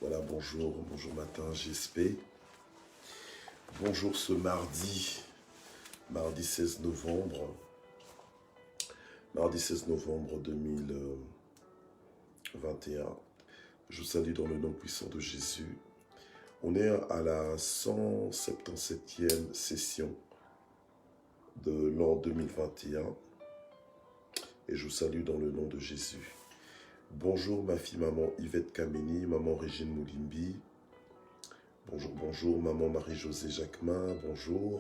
Voilà, bonjour matin, JSP. Bonjour ce mardi 16 novembre, 2021. Je vous salue dans le nom puissant de Jésus. On est à la 177e session de l'an 2021 et je vous salue dans le nom de Jésus. Bonjour ma fille maman Yvette Kameni, maman Régine Moulimbi. Bonjour maman Marie-Josée Jacquemin, bonjour.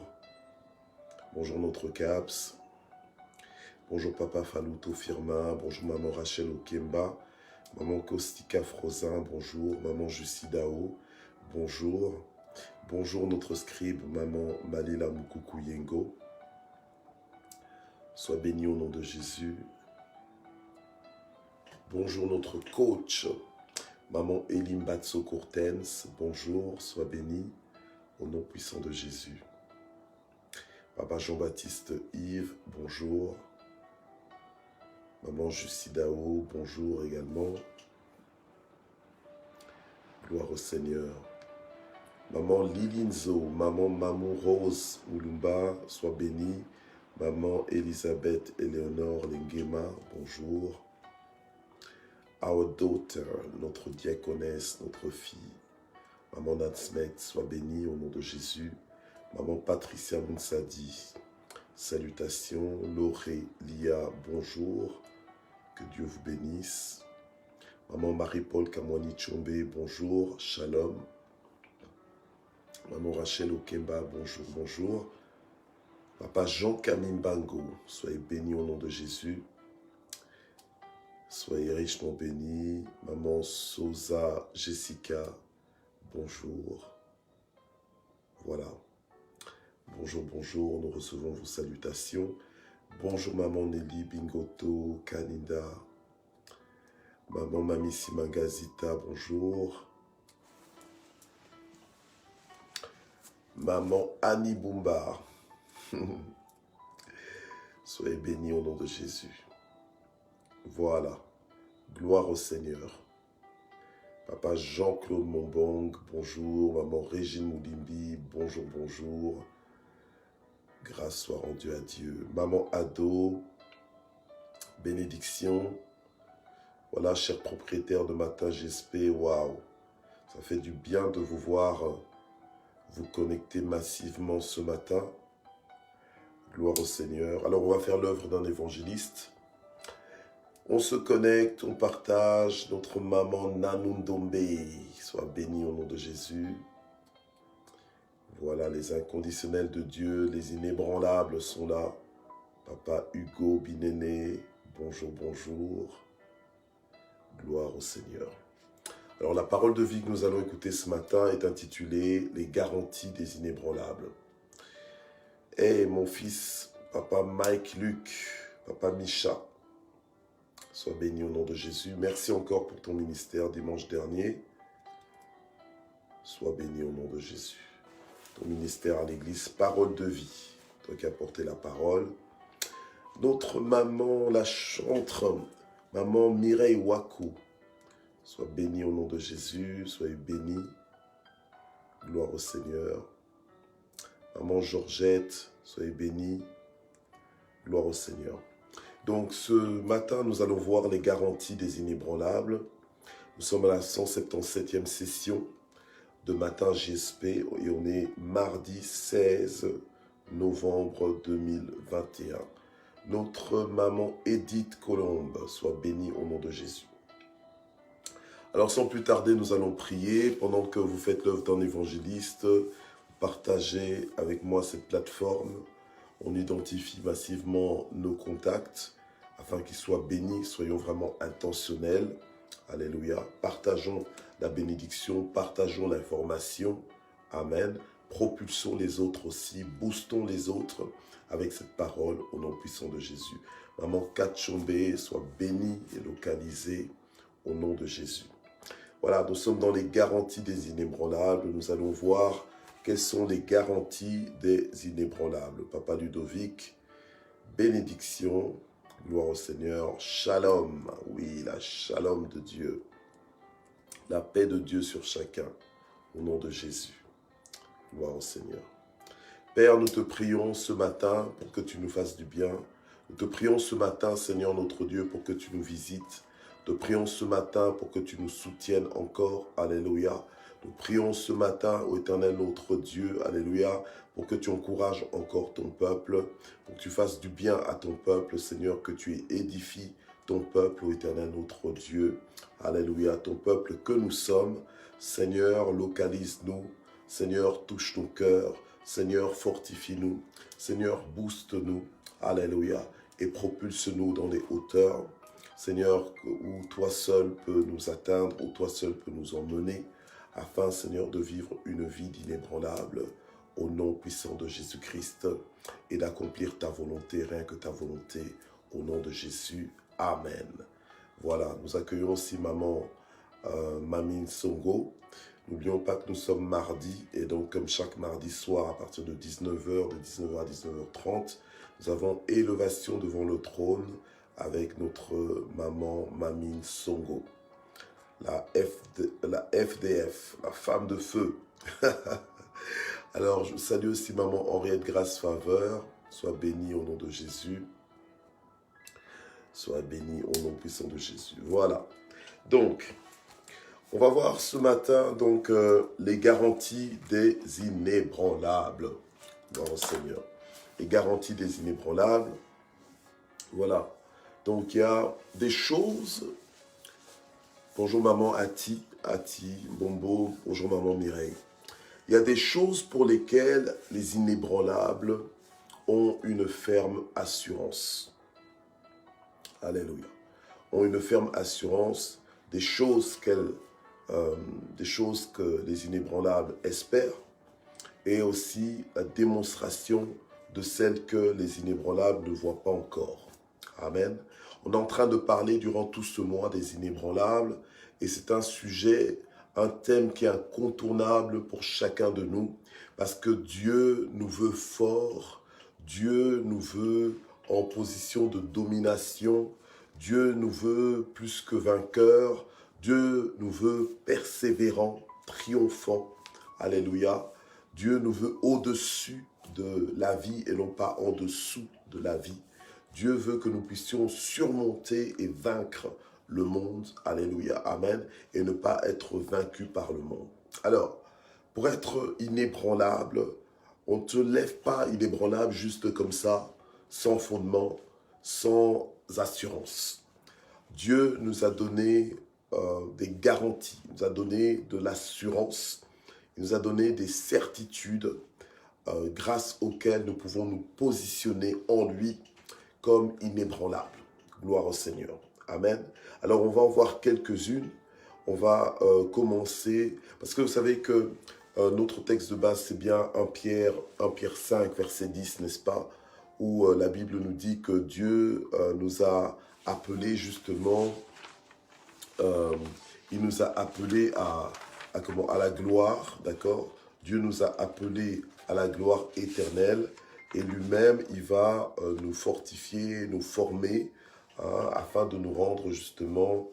Bonjour notre CAPS. Bonjour papa Faluto Firma, bonjour maman Rachel Okemba. Maman Kostika Frosin, bonjour. Maman Jussi Dao, bonjour. Bonjour notre scribe, maman Malela Mukuku Yengo. Sois béni au nom de Jésus. Bonjour notre coach, maman Elim Batso Courtens, bonjour, sois béni au nom puissant de Jésus. Papa Jean-Baptiste Yves, bonjour. Maman Jussi Dao, bonjour également. Gloire au Seigneur. Maman Lilinzo, maman Mamou Rose Oulumba, sois bénie. Maman Elisabeth Éléonore Lengema, bonjour. Our daughter, notre diaconesse, notre fille. Maman Natsmet, sois bénie au nom de Jésus. Maman Patricia Mounsadi, salutations. Lauré Lia, bonjour. Que Dieu vous bénisse. Maman Marie-Paul Kamwani Tchombe, bonjour. Shalom. Maman Rachel Okemba, bonjour. Papa Jean Kamimbango, soyez bénis au nom de Jésus. Soyez richement bénis. Maman Sosa Jessica, bonjour. Voilà. Bonjour, nous recevons vos salutations. Bonjour maman Nelly Bingoto Kaninda. Maman Mami Simangazita, bonjour. Maman Annie Boumba. Soyez bénis au nom de Jésus. Voilà. Gloire au Seigneur. Papa Jean-Claude Mombong, bonjour. Maman Régine Moulimbi, bonjour. Grâce soit rendue à Dieu. Maman Ado, bénédiction. Voilà, cher propriétaire de Matin GSP, waouh. Ça fait du bien de vous voir vous connecter massivement ce matin. Gloire au Seigneur. Alors, on va faire l'œuvre d'un évangéliste. On se connecte, on partage. Notre maman Nanundombe, soit bénie au nom de Jésus. Voilà, les inconditionnels de Dieu, les inébranlables sont là. Papa Hugo Binéné, bonjour. Gloire au Seigneur. Alors, la parole de vie que nous allons écouter ce matin est intitulée « Les garanties des inébranlables ». Et mon fils, papa Mike Luc, papa Micha, sois béni au nom de Jésus. Merci encore pour ton ministère dimanche dernier. Sois béni au nom de Jésus. Ton ministère à l'église, parole de vie. Toi qui as porté la parole. Notre maman, la chantre, maman Mireille Wakou. Sois béni au nom de Jésus. Soyez béni. Gloire au Seigneur. Maman Georgette, soyez bénie. Gloire au Seigneur. Donc ce matin, nous allons voir les garanties des inébranlables. Nous sommes à la 177e session de Matin GSP et on est mardi 16 novembre 2021. Notre maman Edith Colombe, soit bénie au nom de Jésus. Alors sans plus tarder, nous allons prier pendant que vous faites l'œuvre d'un évangéliste. Partagez avec moi cette plateforme. On identifie massivement nos contacts afin qu'ils soient bénis. Soyons vraiment intentionnels. Alléluia. Partageons la bénédiction, partageons l'information. Amen. Propulsons les autres aussi. Boostons les autres avec cette parole au nom puissant de Jésus. Maman Kachombe, sois bénie et localisée au nom de Jésus. Voilà, nous sommes dans les garanties des inébranlables. Nous allons voir quelles sont les garanties des inébranlables. Papa Ludovic, bénédiction, gloire au Seigneur, shalom, oui, la shalom de Dieu. La paix de Dieu sur chacun, au nom de Jésus. Gloire au Seigneur. Père, nous te prions ce matin pour que tu nous fasses du bien. Nous te prions ce matin, Seigneur notre Dieu, pour que tu nous visites. Nous te prions ce matin pour que tu nous soutiennes encore. Alléluia. Nous prions ce matin, ô Éternel notre Dieu, alléluia, pour que tu encourages encore ton peuple, pour que tu fasses du bien à ton peuple, Seigneur, que tu édifies ton peuple, ô Éternel notre Dieu. Alléluia, ton peuple que nous sommes. Seigneur, localise-nous. Seigneur, touche nos cœurs. Seigneur, fortifie-nous. Seigneur, booste-nous. Alléluia. Et propulse-nous dans les hauteurs. Seigneur, où toi seul peux nous atteindre, où toi seul peux nous emmener, afin, Seigneur, de vivre une vie d'inébranlable au nom puissant de Jésus-Christ et d'accomplir ta volonté, rien que ta volonté, au nom de Jésus. Amen. Voilà, nous accueillons aussi maman Mamine Songo. N'oublions pas que nous sommes mardi, et donc comme chaque mardi soir, à partir de 19h, de 19h à 19h30, nous avons élevation devant le trône avec notre maman Mamine Songo, la FDF, la femme de feu. Alors, je salue aussi maman Henriette Grace Faveur, sois bénie au nom de Jésus, sois bénie au nom puissant de Jésus. Voilà, donc, on va voir ce matin donc les garanties des inébranlables. Dans le Seigneur. Les garanties des inébranlables. Voilà. Donc il y a des choses. Bonjour maman Ati, Bombo, bonjour maman Mireille. Il y a des choses pour lesquelles les inébranlables ont une ferme assurance. Alléluia. Ont une ferme assurance des choses que les inébranlables espèrent et aussi la démonstration de celles que les inébranlables ne voient pas encore. Amen. On est en train de parler durant tout ce mois des inébranlables et c'est un sujet, un thème qui est incontournable pour chacun de nous parce que Dieu nous veut forts, Dieu nous veut en position de domination, Dieu nous veut plus que vainqueurs, Dieu nous veut persévérants, triomphants. Alléluia. Dieu nous veut au-dessus de la vie et non pas en dessous de la vie. Dieu veut que nous puissions surmonter et vaincre le monde. Alléluia. Amen. Et ne pas être vaincus par le monde. Alors, pour être inébranlable, on ne te lève pas inébranlable juste comme ça, sans fondement, sans assurance. Dieu nous a donné des garanties, il nous a donné de l'assurance, il nous a donné des certitudes grâce auxquelles nous pouvons nous positionner en lui comme inébranlables. Gloire au Seigneur. Amen. Alors on va en voir quelques-unes. On va commencer, parce que vous savez que notre texte de base c'est bien 1 Pierre 5 verset 10, n'est-ce pas, où la Bible nous dit que Dieu nous a appelés justement, il nous a appelés à la gloire, d'accord? Dieu nous a appelés à la gloire éternelle et lui-même, il va nous fortifier, nous former, hein, afin de nous rendre justement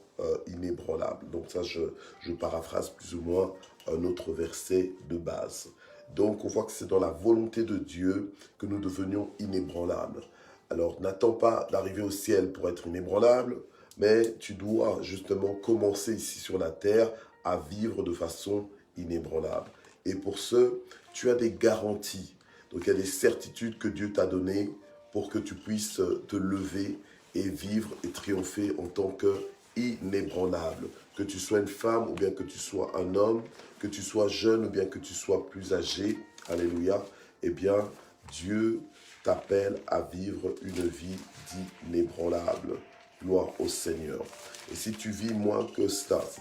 inébranlables. Donc ça, je paraphrase plus ou moins un autre verset de base. Donc on voit que c'est dans la volonté de Dieu que nous devenions inébranlables. Alors n'attends pas d'arriver au ciel pour être inébranlable, mais tu dois justement commencer ici sur la terre à vivre de façon inébranlable. Et pour ce, tu as des garanties. Donc il y a des certitudes que Dieu t'a données pour que tu puisses te lever et vivre et triompher en tant qu'inébranlable. Que tu sois une femme ou bien que tu sois un homme, que tu sois jeune ou bien que tu sois plus âgé, alléluia, eh bien Dieu t'appelle à vivre une vie d'inébranlable. Gloire au Seigneur. Et si tu vis moins que cela, si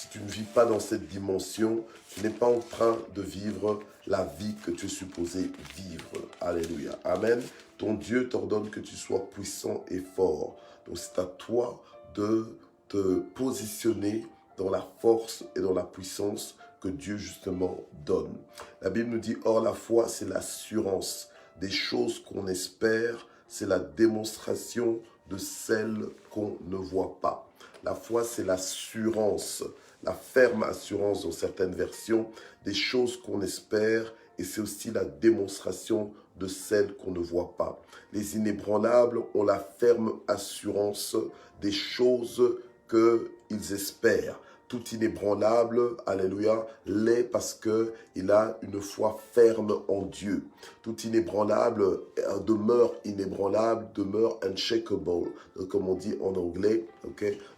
tu ne vis pas dans cette dimension, tu n'es pas en train de vivre la vie que tu es supposé vivre. Alléluia. Amen. Ton Dieu t'ordonne que tu sois puissant et fort. Donc c'est à toi de te positionner dans la force et dans la puissance que Dieu justement donne. La Bible nous dit, or la foi c'est l'assurance des choses qu'on espère, c'est la démonstration de celles qu'on ne voit pas. La foi, c'est l'assurance, la ferme assurance dans certaines versions, des choses qu'on espère, et c'est aussi la démonstration de celles qu'on ne voit pas. Les inébranlables ont la ferme assurance des choses qu'ils espèrent. Tout inébranlable, alléluia, l'est parce qu'il a une foi ferme en Dieu. Tout inébranlable demeure inébranlable, demeure unshakable, comme on dit en anglais,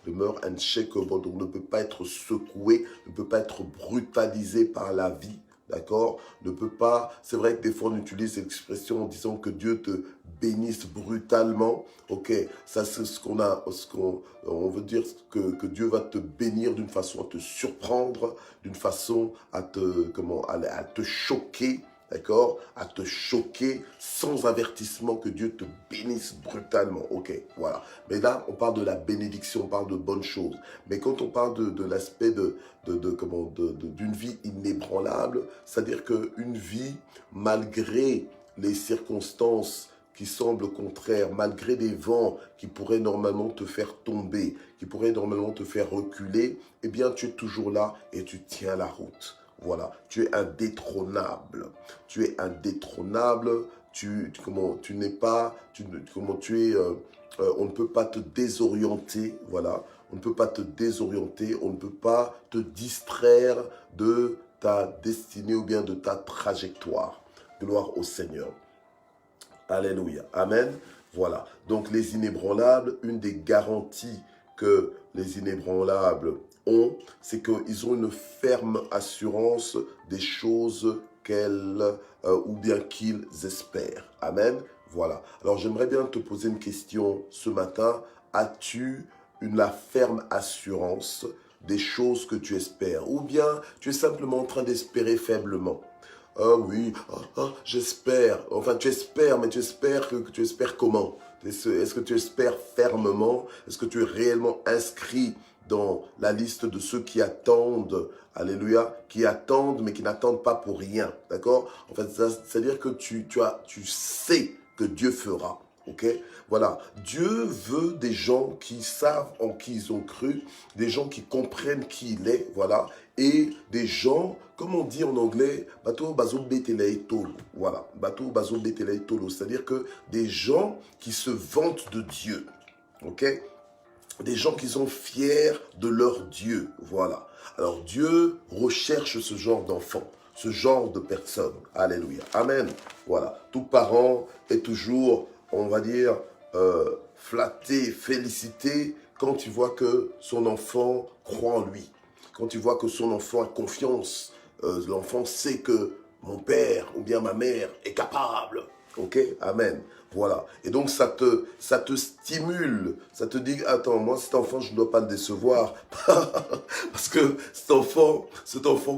demeure unshakable, donc ne peut pas être secoué, ne peut pas être brutalisé par la vie. D'accord? Ne peut pas, c'est vrai que des fois on utilise cette expression en disant que Dieu te bénisse brutalement. Ok, ça c'est on veut dire que Dieu va te bénir d'une façon à te surprendre, d'une façon à te choquer. D'accord? À te choquer sans avertissement, que Dieu te bénisse brutalement. Ok, voilà. Mais là, on parle de la bénédiction, on parle de bonnes choses. Mais quand on parle de l'aspect d'une vie inébranlable, c'est-à-dire qu'une vie, malgré les circonstances qui semblent contraires, malgré des vents qui pourraient normalement te faire tomber, qui pourraient normalement te faire reculer, eh bien, tu es toujours là et tu tiens la route. Voilà, tu es indétrônable. Tu es indétrônable. On ne peut pas te désorienter. Voilà, on ne peut pas te désorienter. On ne peut pas te distraire de ta destinée ou bien de ta trajectoire. Gloire au Seigneur. Alléluia. Amen. Voilà. Donc les inébranlables, une des garanties que les inébranlables ont, c'est qu'ils ont une ferme assurance des choses ou bien qu'ils espèrent. Amen. Voilà. Alors j'aimerais bien te poser une question ce matin. As-tu la ferme assurance des choses que tu espères? Ou bien tu es simplement en train d'espérer faiblement? Ah oui, j'espère. Enfin, tu espères, mais tu espères comment? Est-ce que tu espères fermement? Est-ce que tu es réellement inscrit dans la liste de ceux qui attendent, alléluia, qui attendent, mais qui n'attendent pas pour rien, d'accord? En fait, c'est-à-dire que tu sais que Dieu fera. Ok, voilà. Dieu veut des gens qui savent en qui ils ont cru, des gens qui comprennent qui il est, voilà, et des gens, comme on dit en anglais, bateau bazo betelei tolo, voilà, bateau bazo betelei tolo, c'est-à-dire que des gens qui se vantent de Dieu, ok, des gens qui sont fiers de leur Dieu, voilà. Alors Dieu recherche ce genre d'enfants, ce genre de personnes, alléluia, amen, voilà. Tout parent est toujours, on va dire, flatté, félicité quand il voit que son enfant croit en lui, quand il voit que son enfant a confiance, l'enfant sait que mon père ou bien ma mère est capable. Ok, amen. Voilà. Et donc ça te stimule, ça te dit, attends, moi cet enfant, je ne dois pas le décevoir. Parce que cet enfant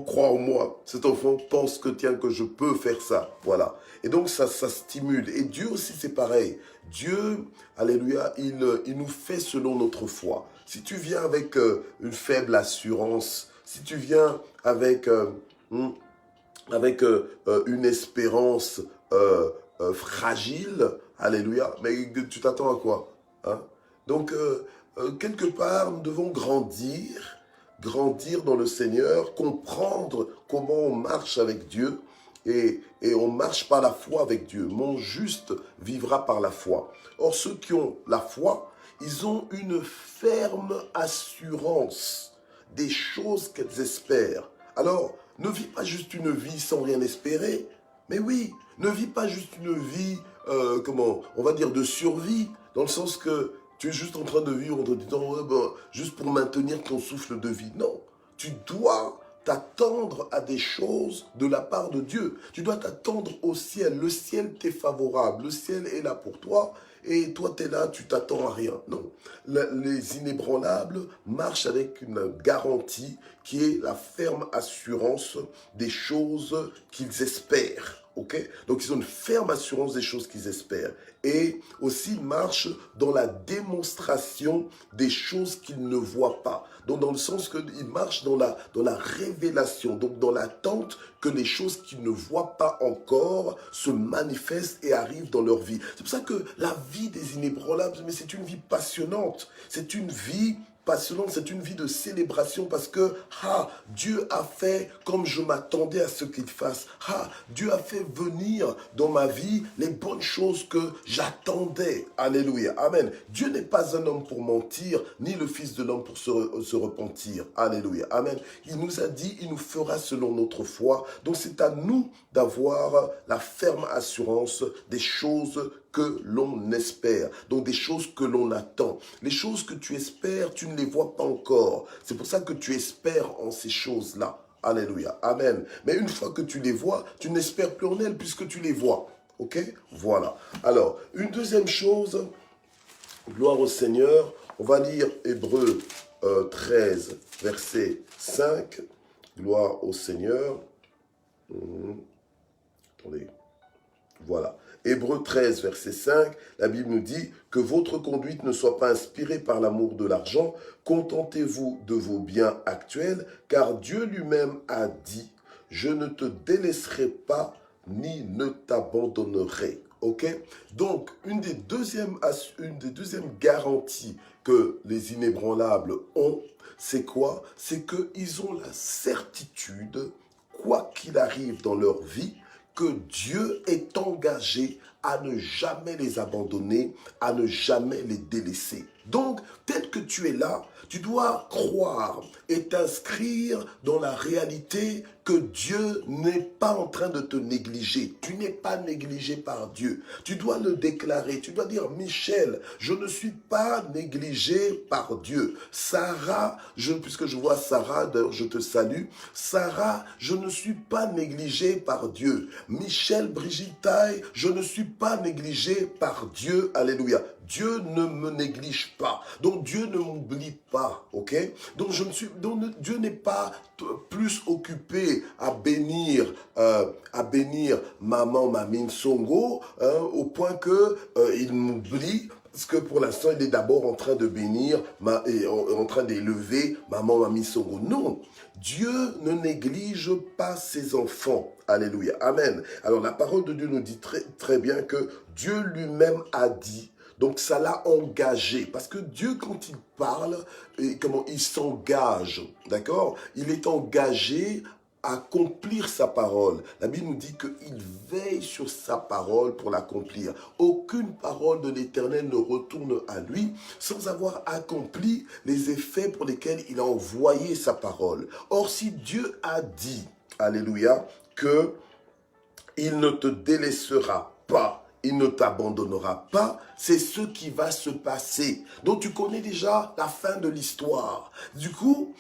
croit en moi. Cet enfant pense que je peux faire ça. Voilà. Et donc ça stimule. Et Dieu aussi, c'est pareil. Dieu, alléluia, il nous fait selon notre foi. Si tu viens avec une faible assurance, si tu viens avec une espérance fragile, alléluia, mais tu t'attends à quoi, hein? Donc, quelque part, nous devons grandir dans le Seigneur, comprendre comment on marche avec Dieu, et on marche par la foi avec Dieu. Mon juste vivra par la foi. Or, ceux qui ont la foi, ils ont une ferme assurance des choses qu'elles espèrent. Alors, ne vis pas juste une vie sans rien espérer, mais oui, ne vis pas juste une vie, on va dire de survie, dans le sens que tu es juste en train de vivre en te disant, ouais, juste pour maintenir ton souffle de vie. Non, tu dois t'attendre à des choses de la part de Dieu. Tu dois t'attendre au ciel. Le ciel t'est favorable. Le ciel est là pour toi. Et toi, tu es là, tu t'attends à rien. Non. Les inébranlables marchent avec une garantie qui est la ferme assurance des choses qu'ils espèrent. Okay? Donc, ils ont une ferme assurance des choses qu'ils espèrent. Et aussi, ils marchent dans la démonstration des choses qu'ils ne voient pas. Donc, dans le sens qu'ils marchent dans la révélation, donc dans l'attente que les choses qu'ils ne voient pas encore se manifestent et arrivent dans leur vie. C'est pour ça que la vie des inébranlables, mais c'est une vie passionnante. C'est une vie passionnante, c'est une vie de célébration parce que Dieu a fait comme je m'attendais à ce qu'il fasse. Dieu a fait venir dans ma vie les bonnes choses que j'attendais. Alléluia. Amen. Dieu n'est pas un homme pour mentir, ni le Fils de l'homme pour se repentir. Alléluia. Amen. Il nous a dit, il nous fera selon notre foi. Donc c'est à nous d'avoir la ferme assurance des choses que l'on espère, donc des choses que l'on attend. Les choses que tu espères, tu ne les vois pas encore. C'est pour ça que tu espères en ces choses-là. Alléluia. Amen. Mais une fois que tu les vois, tu n'espères plus en elles puisque tu les vois. Ok? Voilà. Alors, une deuxième chose, gloire au Seigneur, on va lire Hébreux 13, verset 5. Gloire au Seigneur. Attendez. Voilà. Hébreux 13, verset 5, la Bible nous dit que votre conduite ne soit pas inspirée par l'amour de l'argent. Contentez-vous de vos biens actuels, car Dieu lui-même a dit, je ne te délaisserai pas ni ne t'abandonnerai. Ok? Donc, une des deuxièmes garanties que les inébranlables ont, c'est quoi? C'est qu'ils ont la certitude, quoi qu'il arrive dans leur vie, que Dieu est engagé à ne jamais les abandonner, à ne jamais les délaisser. Donc, peut-être que tu es là, tu dois croire et t'inscrire dans la réalité que Dieu n'est pas en train de te négliger. Tu n'es pas négligé par Dieu. Tu dois le déclarer. Tu dois dire, Michel, je ne suis pas négligé par Dieu. Sarah, puisque je vois Sarah, d'ailleurs je te salue. Sarah, je ne suis pas négligé par Dieu. Michel, Brigitte Taille, je ne suis pas négligé par Dieu. Alléluia. Dieu ne me néglige pas. Donc Dieu ne m'oublie pas. Ok? Donc Dieu n'est pas plus occupé à bénir maman Mamine Songo au point que il m'oublie. Parce que pour l'instant, il est d'abord en train de bénir, en train d'élever maman Mamie Songo. Non, Dieu ne néglige pas ses enfants. Alléluia. Amen. Alors la parole de Dieu nous dit très, très bien que Dieu lui-même a dit. Donc ça l'a engagé. Parce que Dieu, quand il parle, il s'engage. D'accord? Il est engagé à accomplir sa parole. La Bible nous dit qu'il veille sur sa parole pour l'accomplir. Aucune parole de l'Éternel ne retourne à lui sans avoir accompli les effets pour lesquels il a envoyé sa parole. Or, si Dieu a dit, alléluia, que il ne te délaissera pas, il ne t'abandonnera pas, c'est ce qui va se passer. Donc tu connais déjà la fin de l'histoire. Du coup,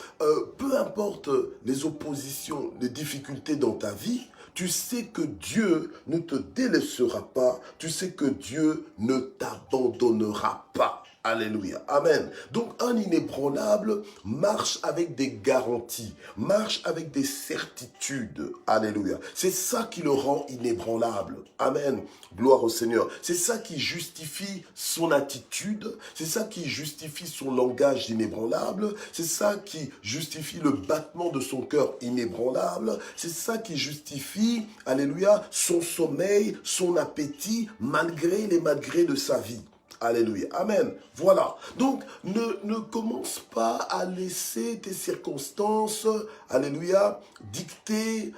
peu importe les oppositions, les difficultés dans ta vie, tu sais que Dieu ne te délaissera pas, tu sais que Dieu ne t'abandonnera pas. Alléluia. Amen. Donc un inébranlable marche avec des garanties, marche avec des certitudes. Alléluia. C'est ça qui le rend inébranlable. Amen. Gloire au Seigneur. C'est ça qui justifie son attitude, c'est ça qui justifie son langage inébranlable, c'est ça qui justifie le battement de son cœur inébranlable, c'est ça qui justifie, alléluia, son sommeil, son appétit, malgré les malgrés de sa vie. Alléluia. Amen. Voilà. Donc, ne commence pas à laisser tes circonstances, alléluia, dicter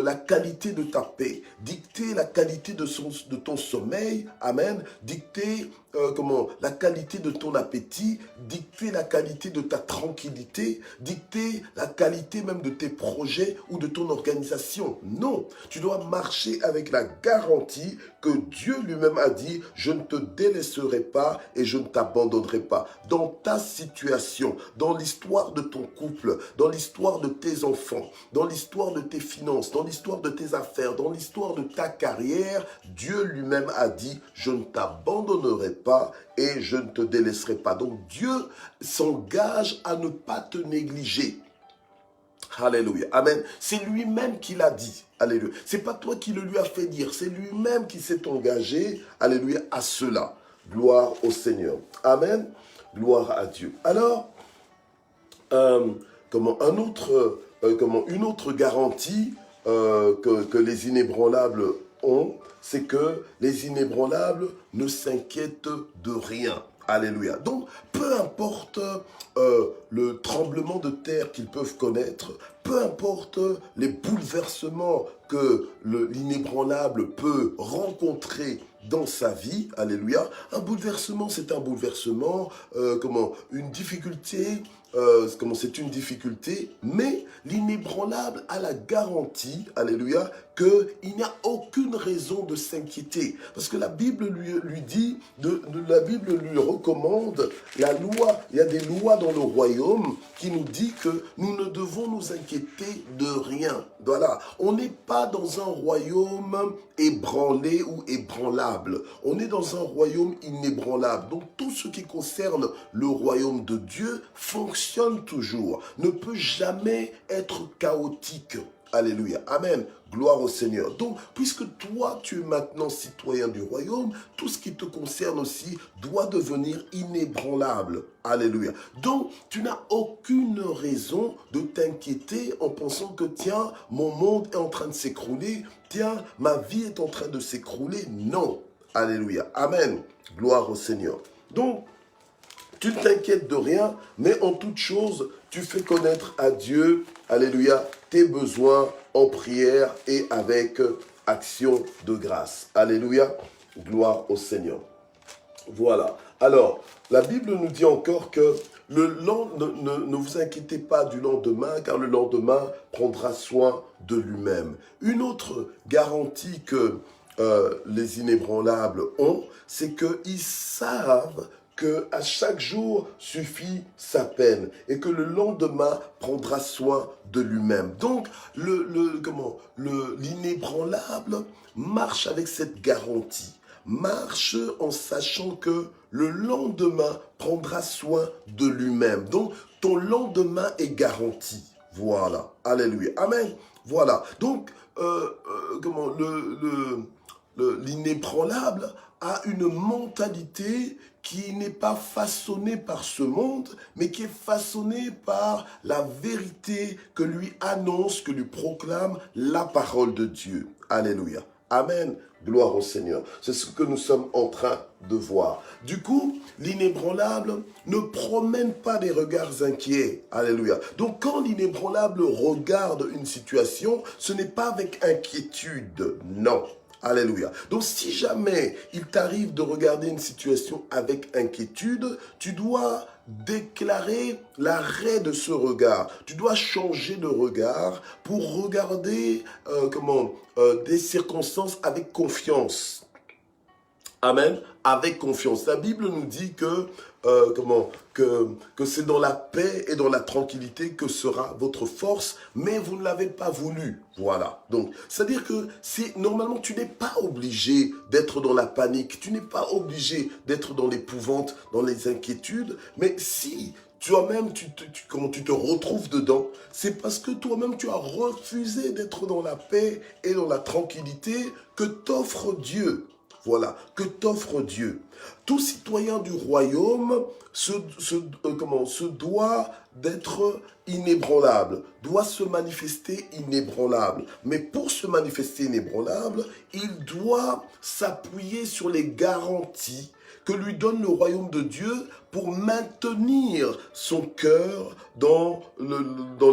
la qualité de ta paix, dicter la qualité de ton sommeil, amen, dicter la qualité de ton appétit, dicter la qualité de ta tranquillité, dicter la qualité même de tes projets ou de ton organisation. Non, tu dois marcher avec la garantie que Dieu lui-même a dit, je ne te délaisserai pas et je ne t'abandonnerai pas. Dans ta situation, dans l'histoire de ton couple, dans l'histoire de tes enfants, dans l'histoire de tes finances, dans l'histoire de tes affaires, dans l'histoire de ta carrière, Dieu lui-même a dit, je ne t'abandonnerai pas et je ne te délaisserai pas. Donc Dieu s'engage à ne pas te négliger. Alléluia. Amen. C'est lui-même qui l'a dit. Alléluia. C'est pas toi qui le lui as fait dire. C'est lui-même qui s'est engagé. Alléluia. À cela. Gloire au Seigneur. Amen. Gloire à Dieu. Alors, une autre garantie que les inébranlables ont, c'est que les inébranlables ne s'inquiètent de rien. Alléluia. Donc, peu importe le tremblement de terre qu'ils peuvent connaître, peu importe les bouleversements que l'inébranlable peut rencontrer dans sa vie, alléluia, un bouleversement, c'est un bouleversement, une difficulté, c'est une difficulté, mais l'inébranlable a la garantie, alléluia, qu'il n'y a aucune raison de s'inquiéter. Parce que la Bible lui dit, la Bible lui recommande la loi. Il y a des lois dans le royaume qui nous dit que nous ne devons nous inquiéter de rien. Voilà. On n'est pas dans un royaume ébranlé ou ébranlable. On est dans un royaume inébranlable. Donc tout ce qui concerne le royaume de Dieu fonctionne toujours, ne peut jamais être chaotique. Alléluia. Amen. Gloire au Seigneur. Donc, puisque toi, tu es maintenant citoyen du royaume, tout ce qui te concerne aussi doit devenir inébranlable. Alléluia. Donc, tu n'as aucune raison de t'inquiéter en pensant que, tiens, mon monde est en train de s'écrouler, tiens, ma vie est en train de s'écrouler. Non. Alléluia. Amen. Gloire au Seigneur. Donc, tu ne t'inquiètes de rien, mais en toute chose, tu fais connaître à Dieu, alléluia, tes besoins en prière et avec action de grâce. Alléluia, gloire au Seigneur. Voilà. Alors, la Bible nous dit encore que ne vous inquiétez pas du lendemain, car le lendemain prendra soin de lui-même. Une autre garantie que les inébranlables ont, c'est qu'ils savent qu'à chaque jour suffit sa peine et que le lendemain prendra soin de lui-même. Donc, l'inébranlable marche avec cette garantie, marche en sachant que le lendemain prendra soin de lui-même. Donc, ton lendemain est garanti. Voilà. Alléluia. Amen. Voilà. Donc, l'inébranlable a une mentalité qui n'est pas façonnée par ce monde, mais qui est façonnée par la vérité que lui annonce, que lui proclame la parole de Dieu. Alléluia. Amen. Gloire au Seigneur. C'est ce que nous sommes en train de voir. Du coup, l'inébranlable ne promène pas des regards inquiets. Alléluia. Donc, quand l'inébranlable regarde une situation, ce n'est pas avec inquiétude. Non. Alléluia. Donc, si jamais il t'arrive de regarder une situation avec inquiétude, tu dois déclarer l'arrêt de ce regard. Tu dois changer de regard pour regarder des circonstances avec confiance. Amen. Avec confiance. La Bible nous dit que c'est dans la paix et dans la tranquillité que sera votre force, mais vous ne l'avez pas voulu. Voilà. Donc, c'est-à-dire que normalement, tu n'es pas obligé d'être dans la panique, tu n'es pas obligé d'être dans l'épouvante, dans les inquiétudes, mais si toi-même, tu te retrouves dedans, c'est parce que toi-même, tu as refusé d'être dans la paix et dans la tranquillité que t'offre Dieu. Voilà, que t'offre Dieu. Tout citoyen du royaume se doit d'être inébranlable, doit se manifester inébranlable. Mais pour se manifester inébranlable, il doit s'appuyer sur les garanties que lui donne le royaume de Dieu pour maintenir son cœur dans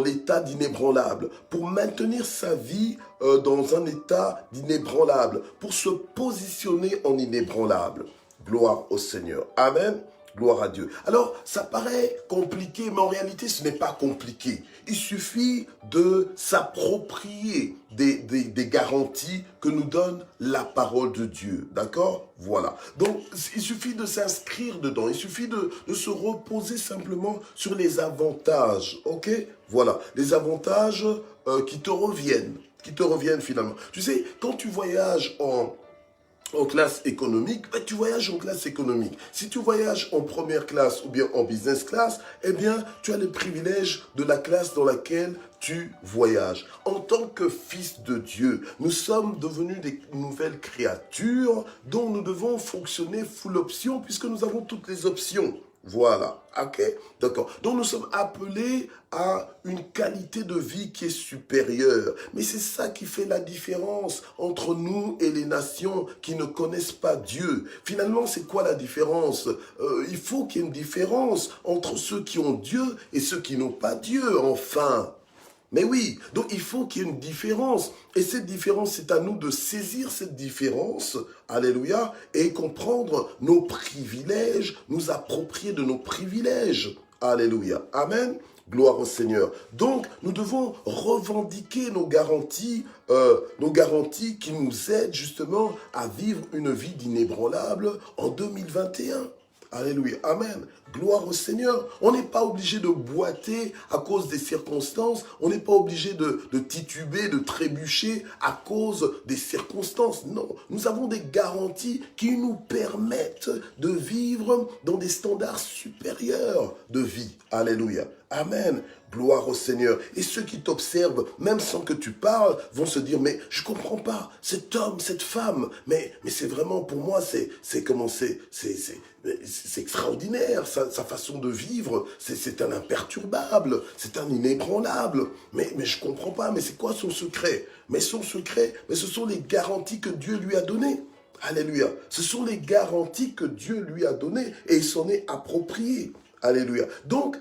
l'état d'inébranlable, pour maintenir sa vie dans un état d'inébranlable, pour se positionner en inébranlable. Gloire au Seigneur. Amen. Gloire à Dieu. Alors, ça paraît compliqué, mais en réalité, ce n'est pas compliqué. Il suffit de s'approprier des garanties que nous donne la parole de Dieu. D'accord? Voilà. Donc, il suffit de s'inscrire dedans. Il suffit de se reposer simplement sur les avantages. OK? Voilà. Les avantages qui te reviennent. Qui te reviennent finalement. Tu sais, quand tu voyages en classe économique, tu voyages en classe économique. Si tu voyages en première classe ou bien en business class, eh bien, tu as le privilège de la classe dans laquelle tu voyages. En tant que fils de Dieu, nous sommes devenus des nouvelles créatures dont nous devons fonctionner full option puisque nous avons toutes les options. Voilà, ok, d'accord. Donc nous sommes appelés à une qualité de vie qui est supérieure. Mais c'est ça qui fait la différence entre nous et les nations qui ne connaissent pas Dieu. Finalement, c'est quoi la différence? Il faut qu'il y ait une différence entre ceux qui ont Dieu et ceux qui n'ont pas Dieu, enfin. Mais oui, donc il faut qu'il y ait une différence. Et cette différence, c'est à nous de saisir cette différence, alléluia, et comprendre nos privilèges, nous approprier de nos privilèges, alléluia. Amen. Gloire au Seigneur. Donc, nous devons revendiquer nos garanties qui nous aident justement à vivre une vie d'inébranlable en 2021. Alléluia. Amen. Gloire au Seigneur. On n'est pas obligé de boiter à cause des circonstances. On n'est pas obligé de tituber, de trébucher à cause des circonstances. Non. Nous avons des garanties qui nous permettent de vivre dans des standards supérieurs de vie. Alléluia. Amen. Gloire au Seigneur. Et ceux qui t'observent, même sans que tu parles, vont se dire, mais je comprends pas, cet homme, cette femme, mais c'est vraiment pour moi, c'est extraordinaire, sa façon de vivre, c'est un imperturbable, c'est un inébranlable, mais je comprends pas, mais c'est quoi son secret? Mais son secret, mais ce sont les garanties que Dieu lui a données. Alléluia. Ce sont les garanties que Dieu lui a données et il s'en est approprié. Alléluia. Donc,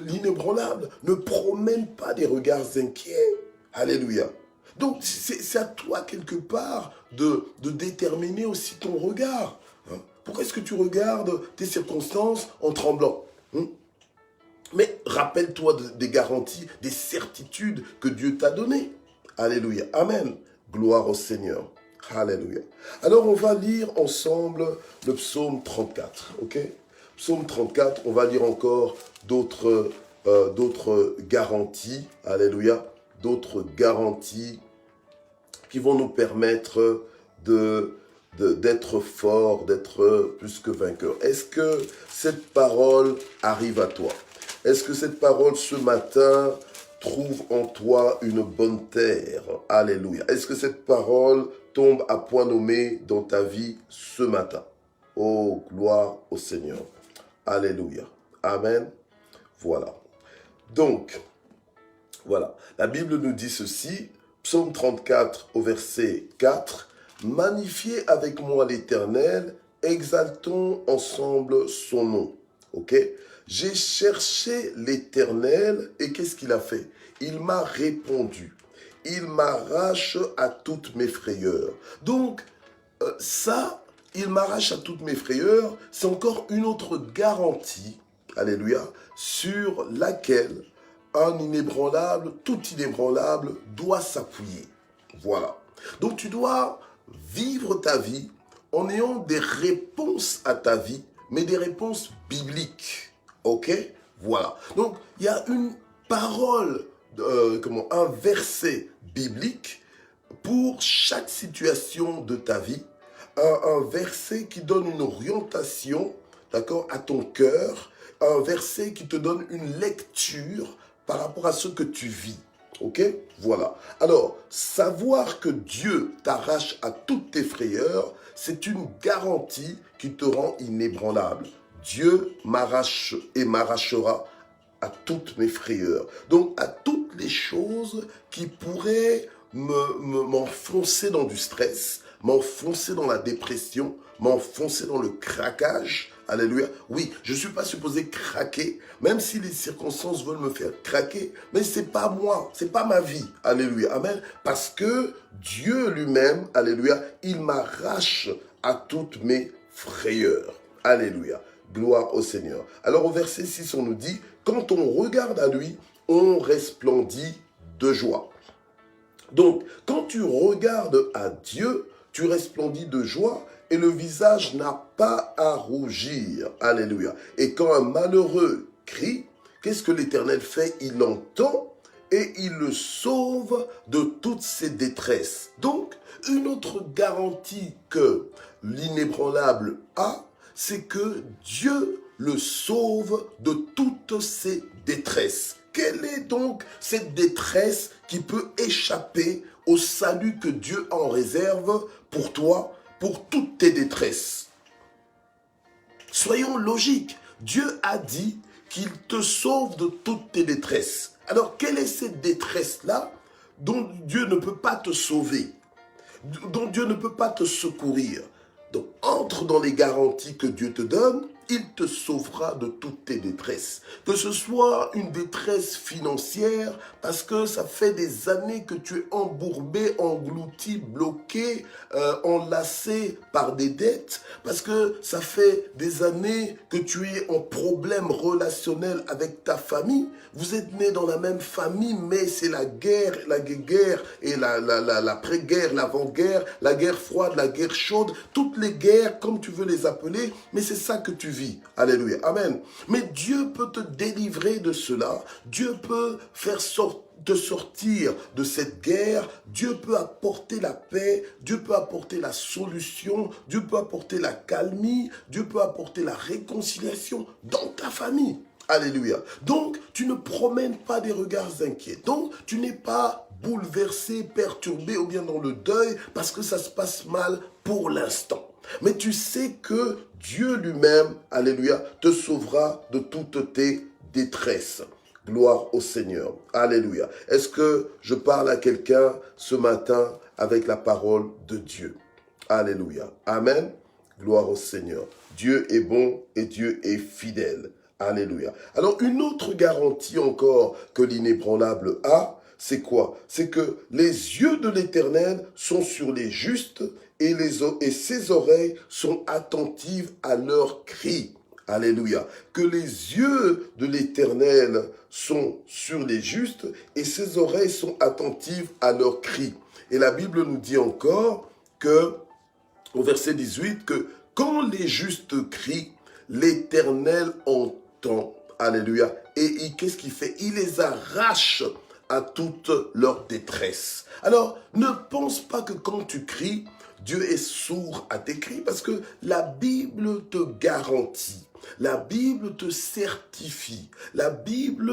l'inébranlable ne promène pas des regards inquiets. Alléluia. Donc, c'est à toi, quelque part, de déterminer aussi ton regard. Hein. Pourquoi est-ce que tu regardes tes circonstances en tremblant? Mais rappelle-toi des garanties, des certitudes que Dieu t'a données. Alléluia. Amen. Gloire au Seigneur. Alléluia. Alors, on va lire ensemble le psaume 34. OK? Psaume 34, on va lire encore d'autres garanties, alléluia, d'autres garanties qui vont nous permettre d'être forts, d'être plus que vainqueurs. Est-ce que cette parole arrive à toi? Est-ce que cette parole ce matin trouve en toi une bonne terre? Alléluia. Est-ce que cette parole tombe à point nommé dans ta vie ce matin? Oh, gloire au Seigneur. Alléluia. Amen. Voilà. Donc, voilà. La Bible nous dit ceci, psaume 34 au verset 4, « Magnifiez avec moi l'Éternel, exaltons ensemble son nom. » Ok? J'ai cherché l'Éternel et qu'est-ce qu'il a fait? Il m'a répondu. Il m'arrache à toutes mes frayeurs. Donc, il m'arrache à toutes mes frayeurs, c'est encore une autre garantie, alléluia, sur laquelle un inébranlable, tout inébranlable, doit s'appuyer. Voilà. Donc tu dois vivre ta vie en ayant des réponses à ta vie, mais des réponses bibliques. Ok? Voilà. Donc il y a une parole, un verset biblique pour chaque situation de ta vie. Un verset qui donne une orientation, d'accord, à ton cœur, un verset qui te donne une lecture par rapport à ce que tu vis. Ok? Voilà. Alors, savoir que Dieu t'arrache à toutes tes frayeurs, c'est une garantie qui te rend inébranlable. Dieu m'arrache et m'arrachera à toutes mes frayeurs. Donc, à toutes les choses qui pourraient m'enfoncer dans du stress, m'enfoncer dans la dépression, m'enfoncer dans le craquage. Alléluia. Oui, je ne suis pas supposé craquer, même si les circonstances veulent me faire craquer, mais ce n'est pas moi, ce n'est pas ma vie. Alléluia. Amen. Parce que Dieu lui-même, alléluia, il m'arrache à toutes mes frayeurs. Alléluia. Gloire au Seigneur. Alors au verset 6, on nous dit, quand on regarde à lui, on resplendit de joie. Donc, quand tu regardes à Dieu, tu resplendis de joie et le visage n'a pas à rougir. Alléluia. Et quand un malheureux crie, qu'est-ce que l'Éternel fait? Il entend et il le sauve de toutes ses détresses. Donc, une autre garantie que l'inébranlable a, c'est que Dieu le sauve de toutes ses détresses. Quelle est donc cette détresse qui peut échapper au salut que Dieu en réserve pour toi, pour toutes tes détresses? Soyons logiques. Dieu a dit qu'il te sauve de toutes tes détresses. Alors, quelle est cette détresse-là dont Dieu ne peut pas te sauver, dont Dieu ne peut pas te secourir? Donc, entre dans les garanties que Dieu te donne, il te sauvera de toutes tes détresses. Que ce soit une détresse financière, parce que ça fait des années que tu es embourbé, englouti, bloqué, enlacé par des dettes, parce que ça fait des années que tu es en problème relationnel avec ta famille. Vous êtes nés dans la même famille, mais c'est la guerre et l'après-guerre, l'avant-guerre, la guerre froide, la guerre chaude, toutes les guerres, comme tu veux les appeler, mais c'est ça que tu vis. Alléluia. Amen. Mais Dieu peut te délivrer de cela. Dieu peut faire te sortir de cette guerre. Dieu peut apporter la paix. Dieu peut apporter la solution. Dieu peut apporter la calmie. Dieu peut apporter la réconciliation dans ta famille. Alléluia. Donc, tu ne promènes pas des regards inquiets. Donc, tu n'es pas bouleversé, perturbé ou bien dans le deuil parce que ça se passe mal pour l'instant. Mais tu sais que Dieu lui-même, alléluia, te sauvera de toutes tes détresses. Gloire au Seigneur. Alléluia. Est-ce que je parle à quelqu'un ce matin avec la parole de Dieu? Alléluia. Amen. Gloire au Seigneur. Dieu est bon et Dieu est fidèle. Alléluia. Alors, une autre garantie encore que l'inébranlable a, c'est quoi? C'est que les yeux de l'Éternel sont sur les justes et ses oreilles sont attentives à leurs cris. Alléluia. Que les yeux de l'Éternel sont sur les justes et ses oreilles sont attentives à leurs cris. Et la Bible nous dit encore que, au verset 18, que quand les justes crient, l'Éternel entend. Alléluia. Et qu'est-ce qu'il fait? Il les arrache à toute leur détresse. Alors, ne pense pas que quand tu cries, Dieu est sourd à tes cris, parce que la Bible te garantit, la Bible te certifie, la Bible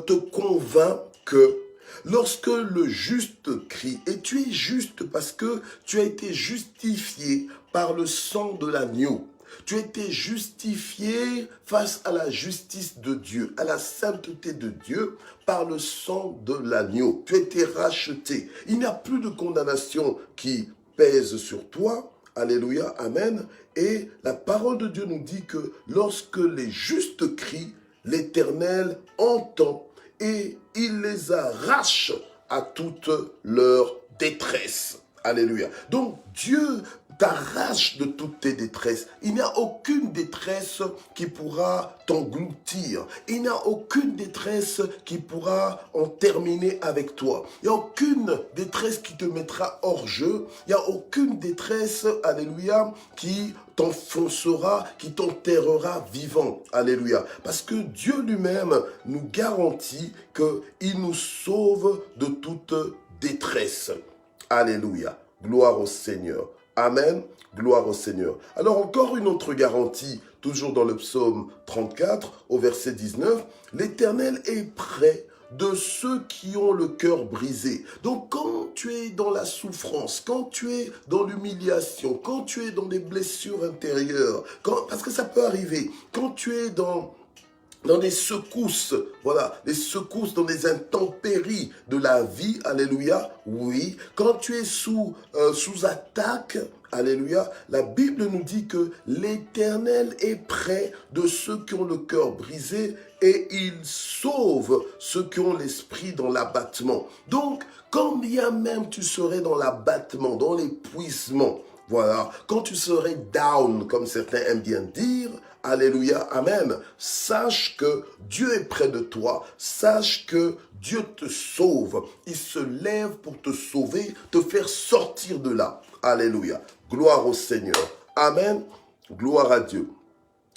te convainc que lorsque le juste crie, et tu es juste parce que tu as été justifié par le sang de l'agneau, tu as été justifié face à la justice de Dieu, à la sainteté de Dieu par le sang de l'agneau. Tu as été racheté. Il n'y a plus de condamnation qui pèse sur toi. Alléluia, amen. Et la parole de Dieu nous dit que lorsque les justes crient, l'Éternel entend et il les arrache à toute leur détresse. Alléluia. Donc Dieu t'arrache de toutes tes détresses. Il n'y a aucune détresse qui pourra t'engloutir. Il n'y a aucune détresse qui pourra en terminer avec toi. Il n'y a aucune détresse qui te mettra hors jeu. Il n'y a aucune détresse, alléluia, qui t'enfoncera, qui t'enterrera vivant. Alléluia. Parce que Dieu lui-même nous garantit qu'il nous sauve de toute détresse. Alléluia. Gloire au Seigneur. Amen. Gloire au Seigneur. Alors encore une autre garantie, toujours dans le psaume 34, au verset 19. L'Éternel est près de ceux qui ont le cœur brisé. Donc quand tu es dans la souffrance, quand tu es dans l'humiliation, quand tu es dans des blessures intérieures, parce que ça peut arriver, quand tu es dans des secousses, voilà, des secousses dans des intempéries de la vie, alléluia, oui. Quand tu es sous attaque, alléluia, la Bible nous dit que l'Éternel est près de ceux qui ont le cœur brisé et il sauve ceux qui ont l'esprit dans l'abattement. Donc, quand bien même tu serais dans l'abattement, dans l'épuisement, voilà, quand tu serais down, comme certains aiment bien dire, alléluia, amen, sache que Dieu est près de toi, sache que Dieu te sauve, il se lève pour te sauver, te faire sortir de là, alléluia, gloire au Seigneur, amen, gloire à Dieu.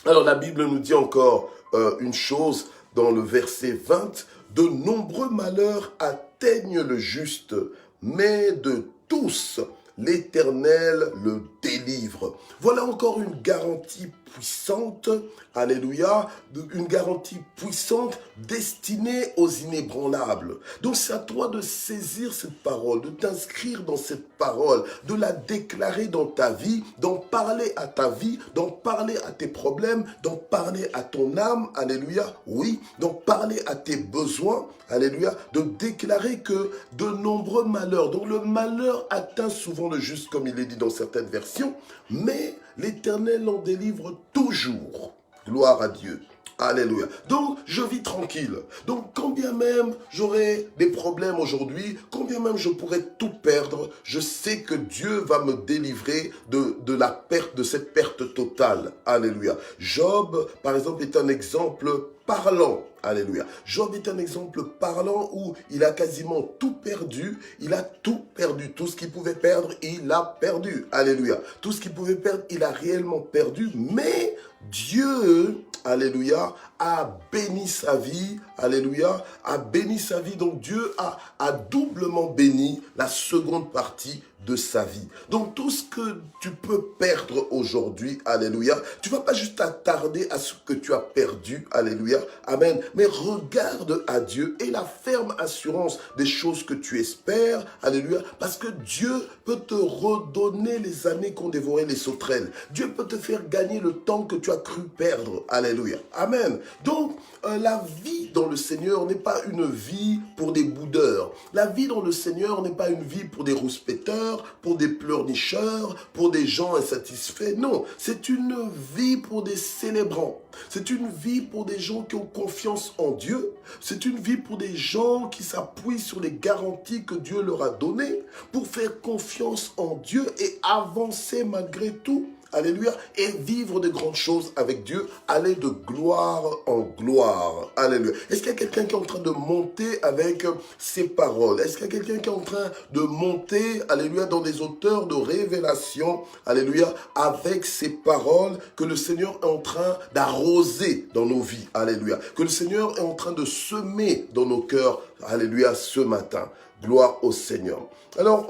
Alors la Bible nous dit encore une chose dans le verset 20, de nombreux malheurs atteignent le juste, mais de tous, l'Éternel le délivre. Voilà encore une garantie puissante, alléluia, une garantie puissante destinée aux inébranlables. Donc c'est à toi de saisir cette parole, de t'inscrire dans cette parole, de la déclarer dans ta vie, d'en parler à ta vie, d'en parler à tes problèmes, d'en parler à ton âme, alléluia, oui, d'en parler à tes besoins, alléluia, de déclarer que de nombreux malheurs, donc le malheur atteint souvent le juste comme il est dit dans certaines versions, mais l'Éternel en délivre toujours. Gloire à Dieu. Alléluia. Donc, je vis tranquille. Donc, quand bien même j'aurai des problèmes aujourd'hui, quand bien même je pourrais tout perdre, je sais que Dieu va me délivrer de la perte, de cette perte totale. Alléluia. Job, par exemple, est un exemple parlant. Alléluia. Job est un exemple parlant où il a quasiment tout perdu. Il a tout perdu. Tout ce qu'il pouvait perdre, il a perdu. Alléluia. Tout ce qu'il pouvait perdre, il a réellement perdu. Mais Dieu, alléluia, a béni sa vie. Alléluia. A béni sa vie. Donc Dieu a doublement béni la seconde partie de sa vie. Donc tout ce que tu peux perdre aujourd'hui, alléluia, tu ne vas pas juste t'attarder à ce que tu as perdu, alléluia, amen, mais regarde à Dieu et la ferme assurance des choses que tu espères, alléluia, parce que Dieu peut te redonner les années qu'ont dévoré les sauterelles. Dieu peut te faire gagner le temps que tu as cru perdre, alléluia, amen. Donc la vie dans le Seigneur n'est pas une vie pour des boudeurs. La vie dans le Seigneur n'est pas une vie pour des rouspéteurs, pour des pleurnicheurs, pour des gens insatisfaits. Non, c'est une vie pour des célébrants. C'est une vie pour des gens qui ont confiance en Dieu. C'est une vie pour des gens qui s'appuient sur les garanties que Dieu leur a données pour faire confiance en Dieu et avancer malgré tout. Alléluia. Et vivre de grandes choses avec Dieu. Aller de gloire en gloire. Alléluia. Est-ce qu'il y a quelqu'un qui est en train de monter avec ses paroles? Est-ce qu'il y a quelqu'un qui est en train de monter, alléluia, dans des hauteurs de révélation, alléluia, avec ses paroles que le Seigneur est en train d'arroser dans nos vies. Alléluia. Que le Seigneur est en train de semer dans nos cœurs. Alléluia, ce matin. Gloire au Seigneur. Alors,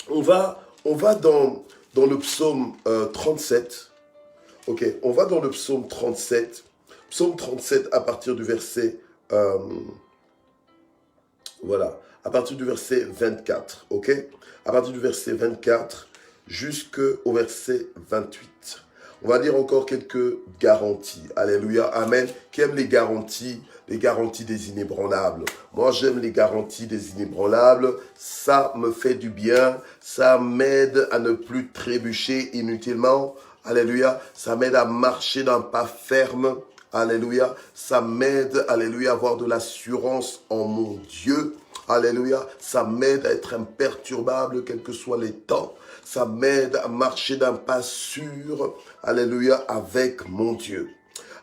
on va dans le psaume 37, ok, on va dans le psaume 37, à partir du verset, voilà, à partir du verset 24, ok, à partir du verset 24 jusqu'au verset 28. On va dire encore quelques garanties, alléluia, amen, qui aime les garanties des inébranlables. Moi, j'aime les garanties des inébranlables. Ça me fait du bien. Ça m'aide à ne plus trébucher inutilement. Alléluia. Ça m'aide à marcher d'un pas ferme. Alléluia. Ça m'aide, alléluia, à avoir de l'assurance en mon Dieu. Alléluia. Ça m'aide à être imperturbable, quels que soient les temps. Ça m'aide à marcher d'un pas sûr. Alléluia, avec mon Dieu.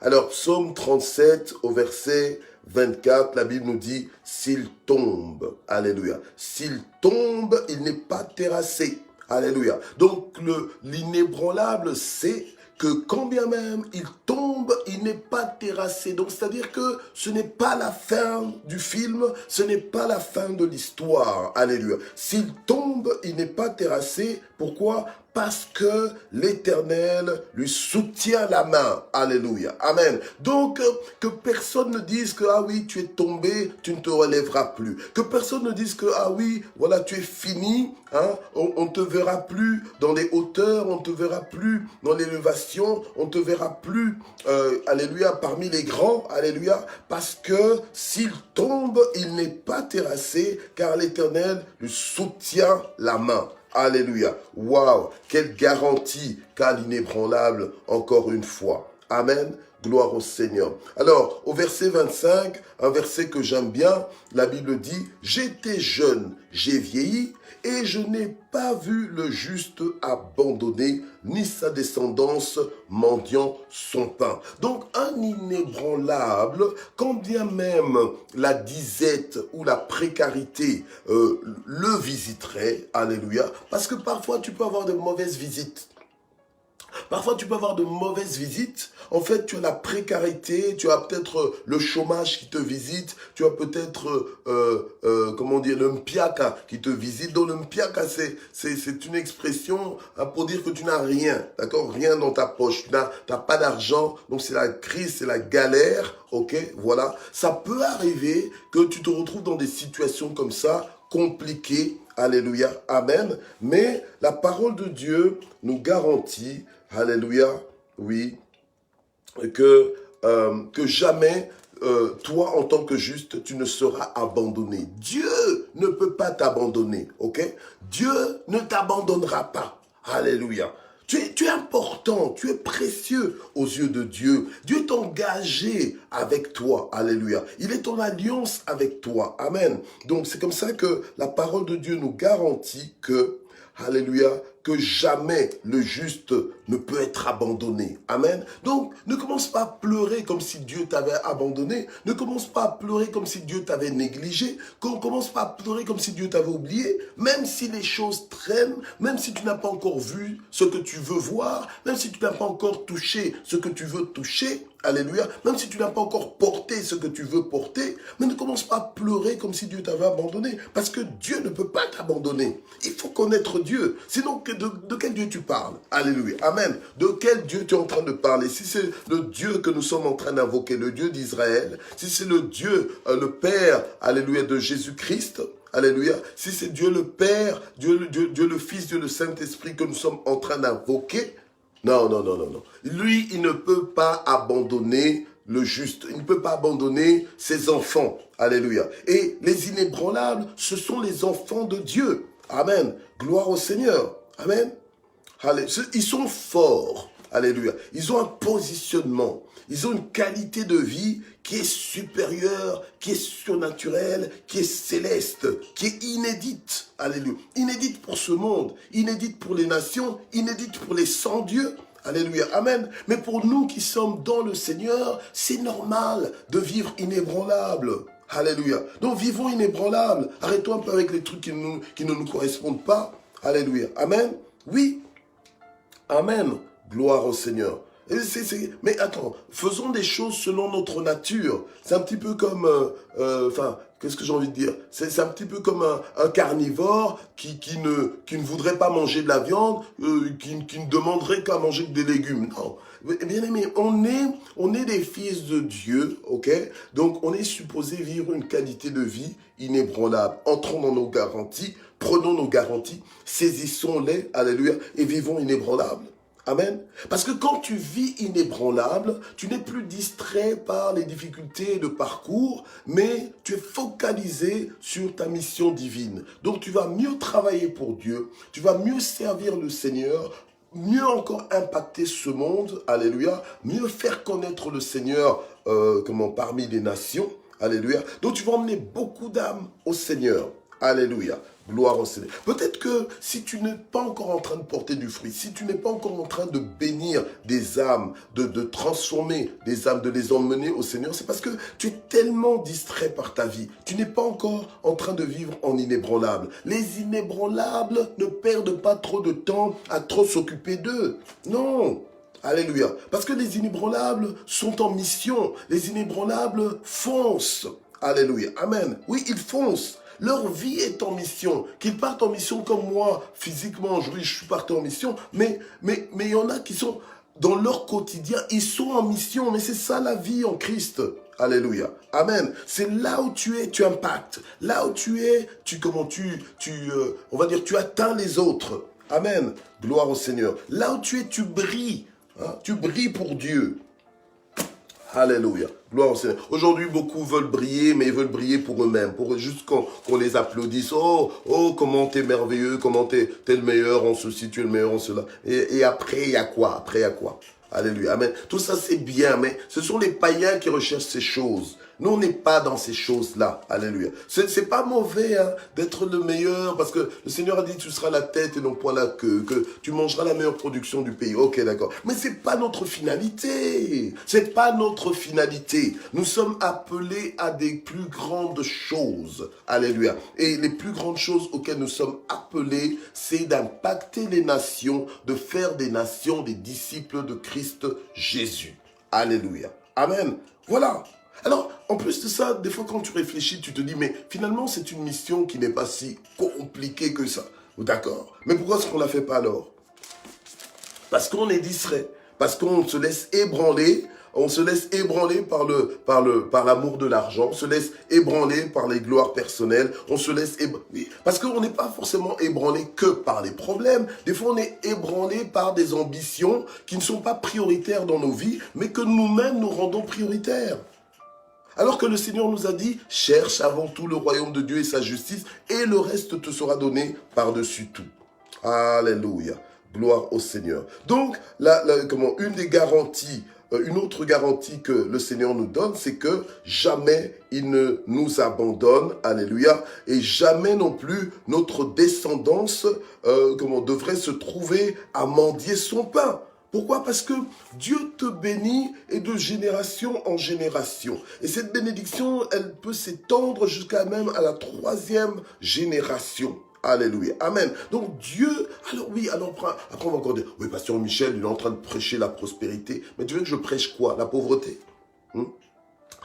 Alors, psaume 37 au verset 24, la Bible nous dit, s'il tombe, alléluia, s'il tombe, il n'est pas terrassé, alléluia. Donc, l'inébranlable, c'est que quand bien même il tombe, il n'est pas terrassé. Donc, c'est-à-dire que ce n'est pas la fin du film, ce n'est pas la fin de l'histoire, alléluia. S'il tombe, il n'est pas terrassé. Pourquoi ? Parce que l'Éternel lui soutient la main. Alléluia. Amen. Donc, que personne ne dise que, ah oui, tu es tombé, tu ne te relèveras plus. Que personne ne dise que, ah oui, voilà, tu es fini, hein, on ne te verra plus dans les hauteurs, on ne te verra plus dans l'élévation, on ne te verra plus, alléluia, parmi les grands, alléluia, parce que s'il tombe, il n'est pas terrassé, car l'Éternel lui soutient la main. Alléluia. Waouh, quelle garantie qu'a l'inébranlable encore une fois. Amen. Gloire au Seigneur. Alors, au verset 25, un verset que j'aime bien, la Bible dit, « J'étais jeune, j'ai vieilli, et je n'ai pas vu le juste abandonné, ni sa descendance mendiant son pain. » Donc, un inébranlable, quand bien même la disette ou la précarité le visiterait, alléluia, parce que parfois tu peux avoir de mauvaises visites. Parfois, tu peux avoir de mauvaises visites. En fait, tu as la précarité, tu as peut-être le chômage qui te visite, tu as peut-être, comment dire, le mpiaka qui te visite. Donc, le mpiaka, c'est une expression pour dire que tu n'as rien, d'accord? Rien dans ta poche, tu n'as pas d'argent. Donc, c'est la crise, c'est la galère, ok? Voilà. Ça peut arriver que tu te retrouves dans des situations comme ça, compliquées. Alléluia, amen. Mais la parole de Dieu nous garantit, alléluia, oui, que jamais, toi en tant que juste, tu ne seras abandonné. Dieu ne peut pas t'abandonner, ok? Dieu ne t'abandonnera pas. Alléluia. Tu es important, tu es précieux aux yeux de Dieu. Dieu est engagé avec toi. Alléluia. Il est en alliance avec toi. Amen. Donc c'est comme ça que la parole de Dieu nous garantit que, alléluia, que jamais le juste ne peut être abandonné. Amen. Donc, ne commence pas à pleurer comme si Dieu t'avait abandonné. Ne commence pas à pleurer comme si Dieu t'avait négligé. Ne commence pas à pleurer comme si Dieu t'avait oublié. Même si les choses traînent, même si tu n'as pas encore vu ce que tu veux voir, même si tu n'as pas encore touché ce que tu veux toucher, alléluia, même si tu n'as pas encore porté ce que tu veux porter, mais ne commence pas à pleurer comme si Dieu t'avait abandonné, parce que Dieu ne peut pas t'abandonner. Il faut connaître Dieu. Sinon, de quel Dieu tu parles? Alléluia. Amen. De quel Dieu tu es en train de parler? Si c'est le Dieu que nous sommes en train d'invoquer, le Dieu d'Israël, si c'est le Dieu, le Père, alléluia, de Jésus-Christ, alléluia, si c'est Dieu le Père, Dieu le Fils, Dieu le Saint-Esprit que nous sommes en train d'invoquer, non, non, non, non, non. Lui, il ne peut pas abandonner le juste. Il ne peut pas abandonner ses enfants. Alléluia. Et les inébranlables, ce sont les enfants de Dieu. Amen. Gloire au Seigneur. Amen. Alléluia. Ils sont forts. Alléluia. Ils ont un positionnement. Ils ont une qualité de vie qui est supérieure, qui est surnaturelle, qui est céleste, qui est inédite. Alléluia. Inédite pour ce monde, inédite pour les nations, inédite pour les sans-dieux. Alléluia. Amen. Mais pour nous qui sommes dans le Seigneur, c'est normal de vivre inébranlable. Alléluia. Donc vivons inébranlable. Arrêtons un peu avec les trucs qui ne nous correspondent pas. Alléluia. Amen. Oui. Amen. Gloire au Seigneur. Mais attends, faisons des choses selon notre nature. C'est un petit peu comme, qu'est-ce que j'ai envie de dire? C'est un petit peu comme un carnivore qui ne voudrait pas manger de la viande, qui ne demanderait qu'à manger des légumes. Non. Bien aimé, on est des fils de Dieu, ok? Donc on est supposé vivre une qualité de vie inébranlable. Entrons dans nos garanties, prenons nos garanties, saisissons-les, alléluia, et vivons inébranlables. Amen. Parce que quand tu vis inébranlable, tu n'es plus distrait par les difficultés de parcours, mais tu es focalisé sur ta mission divine. Donc tu vas mieux travailler pour Dieu, tu vas mieux servir le Seigneur, mieux encore impacter ce monde, alléluia, mieux faire connaître le Seigneur parmi les nations, alléluia. Donc tu vas emmener beaucoup d'âmes au Seigneur, alléluia. Gloire au Seigneur. Peut-être que si tu n'es pas encore en train de porter du fruit, si tu n'es pas encore en train de bénir des âmes, de transformer des âmes, de les emmener au Seigneur, c'est parce que tu es tellement distrait par ta vie. Tu n'es pas encore en train de vivre en inébranlable. Les inébranlables ne perdent pas trop de temps à trop s'occuper d'eux. Non. Alléluia. Parce que les inébranlables sont en mission. Les inébranlables foncent. Alléluia. Amen. Oui, ils foncent. Leur vie est en mission. Qu'ils partent en mission comme moi, physiquement, je suis parti en mission, mais il y en a qui sont dans leur quotidien, ils sont en mission, mais c'est ça la vie en Christ. Alléluia. Amen. C'est là où tu es, tu impactes. Là où tu es, on va dire, tu atteins les autres. Amen. Gloire au Seigneur. Là où tu es, tu brilles. Hein? Tu brilles pour Dieu. Alléluia. Gloire au Seigneur. Aujourd'hui, beaucoup veulent briller, mais ils veulent briller pour eux-mêmes, pour juste qu'on les applaudisse. Oh, comment t'es merveilleux, comment t'es le meilleur en ceci, tu es le meilleur en cela. Et après, il y a quoi? Après, il y a quoi? Alléluia. Amen. Tout ça, c'est bien, mais ce sont les païens qui recherchent ces choses. Nous, on n'est pas dans ces choses-là. Alléluia. C'est pas mauvais hein, d'être le meilleur, parce que le Seigneur a dit tu seras la tête et non point la queue, que tu mangeras la meilleure production du pays. Ok, d'accord. Mais c'est pas notre finalité. C'est pas notre finalité. Nous sommes appelés à des plus grandes choses. Alléluia. Et les plus grandes choses auxquelles nous sommes appelés, c'est d'impacter les nations, de faire des nations des disciples de Christ Jésus. Alléluia. Amen. Voilà. Alors, en plus de ça, des fois quand tu réfléchis, tu te dis, mais finalement, c'est une mission qui n'est pas si compliquée que ça. D'accord. Mais pourquoi est-ce qu'on ne la fait pas alors? Parce qu'on est distrait. Parce qu'on se laisse ébranler. On se laisse ébranler par l'amour de l'argent. On se laisse ébranler par les gloires personnelles. On se laisse ébranler. Parce qu'on n'est pas forcément ébranlé que par les problèmes. Des fois, on est ébranlé par des ambitions qui ne sont pas prioritaires dans nos vies, mais que nous-mêmes nous rendons prioritaires. Alors que le Seigneur nous a dit, cherche avant tout le royaume de Dieu et sa justice, et le reste te sera donné par-dessus tout. Alléluia. Gloire au Seigneur. Donc, une autre garantie que le Seigneur nous donne, c'est que jamais il ne nous abandonne, alléluia, et jamais non plus notre descendance devrait se trouver à mendier son pain. Pourquoi? Parce que Dieu te bénit et de génération en génération. Et cette bénédiction, elle peut s'étendre jusqu'à même à la 3e génération. Alléluia. Amen. Donc Dieu, alors oui, alors après on va encore dire, oui, pasteur Michel, il est en train de prêcher la prospérité. Mais tu veux que je prêche quoi? La pauvreté? Je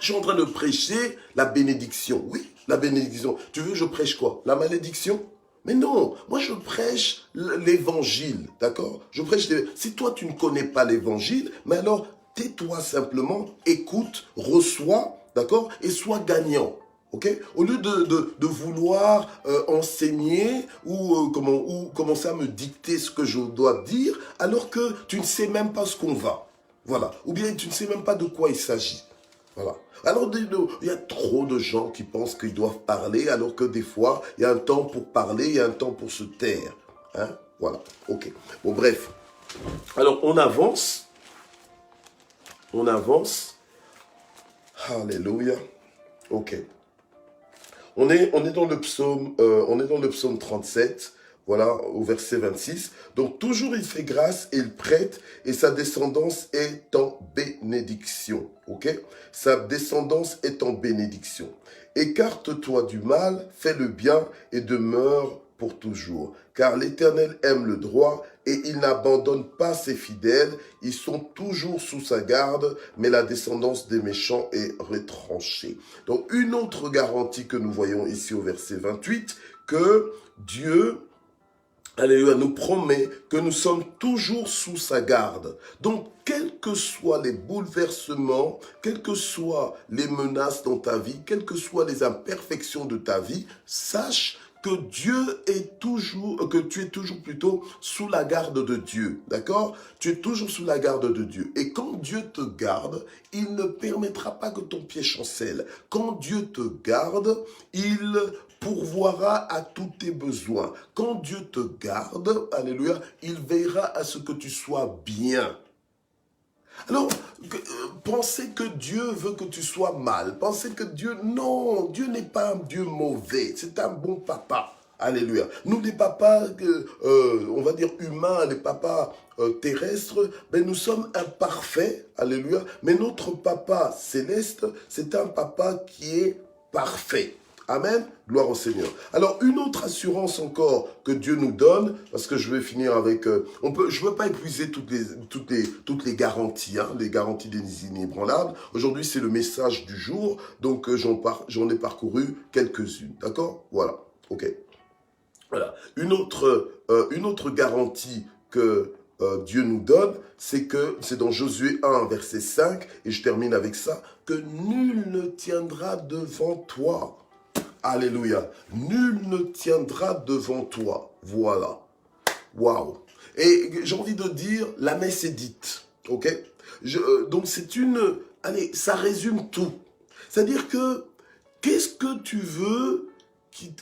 suis en train de prêcher la bénédiction. Oui, la bénédiction. Tu veux que je prêche quoi? La malédiction? Mais non, moi je prêche l'évangile, d'accord? Si toi tu ne connais pas l'évangile, mais alors tais-toi simplement, écoute, reçois, d'accord? Et sois gagnant. Okay? Au lieu de vouloir enseigner ou commencer à me dicter ce que je dois dire, alors que tu ne sais même pas ce qu'on va. Voilà. Ou bien tu ne sais même pas de quoi il s'agit. Voilà. Alors, il y a trop de gens qui pensent qu'ils doivent parler, alors que des fois, il y a un temps pour parler, il y a un temps pour se taire. Hein? Voilà. Ok. Bon, bref. Alors, on avance. On avance. Alléluia. Ok. On est dans le psaume 37, voilà, au verset 26. Donc, toujours il fait grâce et il prête, et sa descendance est en bénédiction. Ok? Sa descendance est en bénédiction. Écarte-toi du mal, fais le bien et demeure pour toujours. Car l'Éternel aime le droit et il n'abandonne pas ses fidèles. Ils sont toujours sous sa garde, mais la descendance des méchants est retranchée. Donc, une autre garantie que nous voyons ici au verset 28, que Dieu, alléluia, nous promet que nous sommes toujours sous sa garde. Donc, quels que soient les bouleversements, quelles que soient les menaces dans ta vie, quelles que soient les imperfections de ta vie, sache que que tu es toujours plutôt sous la garde de Dieu, d'accord? Tu es toujours sous la garde de Dieu. Et quand Dieu te garde, il ne permettra pas que ton pied chancelle. Quand Dieu te garde, il pourvoira à tous tes besoins. Quand Dieu te garde, alléluia, il veillera à ce que tu sois bien. Alors, pensez que Dieu veut que tu sois mal. Pensez que non, Dieu n'est pas un Dieu mauvais. C'est un bon papa. Alléluia. Nous, les papas, on va dire humains, les papas terrestres, ben, nous sommes imparfaits. Alléluia. Mais notre papa céleste, c'est un papa qui est parfait. Amen. Gloire au Seigneur. Alors, une autre assurance encore que Dieu nous donne, parce que je vais finir avec... je ne veux pas épuiser toutes les garanties, hein, les garanties des inébranlables. Aujourd'hui, c'est le message du jour, donc j'en ai parcouru quelques-unes. D'accord? Voilà. OK. Voilà. Une autre garantie que Dieu nous donne, c'est dans Josué 1, verset 5, et je termine avec ça, que nul ne tiendra devant toi. Alléluia. Nul ne tiendra devant toi. Voilà. Waouh. Et j'ai envie de dire, la messe est dite. Ok? Donc c'est allez, ça résume tout. C'est-à-dire que, qu'est-ce que tu veux qui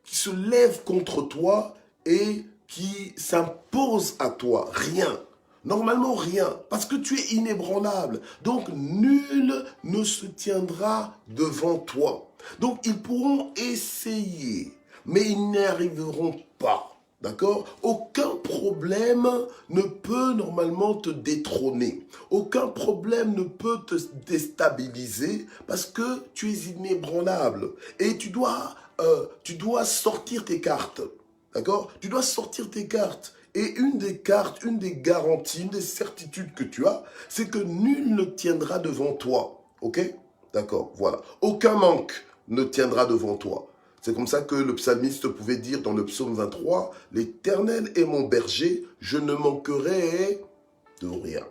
se lève contre toi et qui s'impose à toi? Rien. Normalement, rien, parce que tu es inébranlable. Donc, nul ne se tiendra devant toi. Donc, ils pourront essayer, mais ils n'y arriveront pas. D'accord? Aucun problème ne peut normalement te détrôner. Aucun problème ne peut te déstabiliser parce que tu es inébranlable. Et tu dois sortir tes cartes. D'accord? Tu dois sortir tes cartes. Et une des cartes, une des garanties, une des certitudes que tu as, c'est que nul ne tiendra devant toi. Ok? D'accord, voilà. Aucun manque ne tiendra devant toi. C'est comme ça que le psalmiste pouvait dire dans le psaume 23, « L'Éternel est mon berger, je ne manquerai de rien. »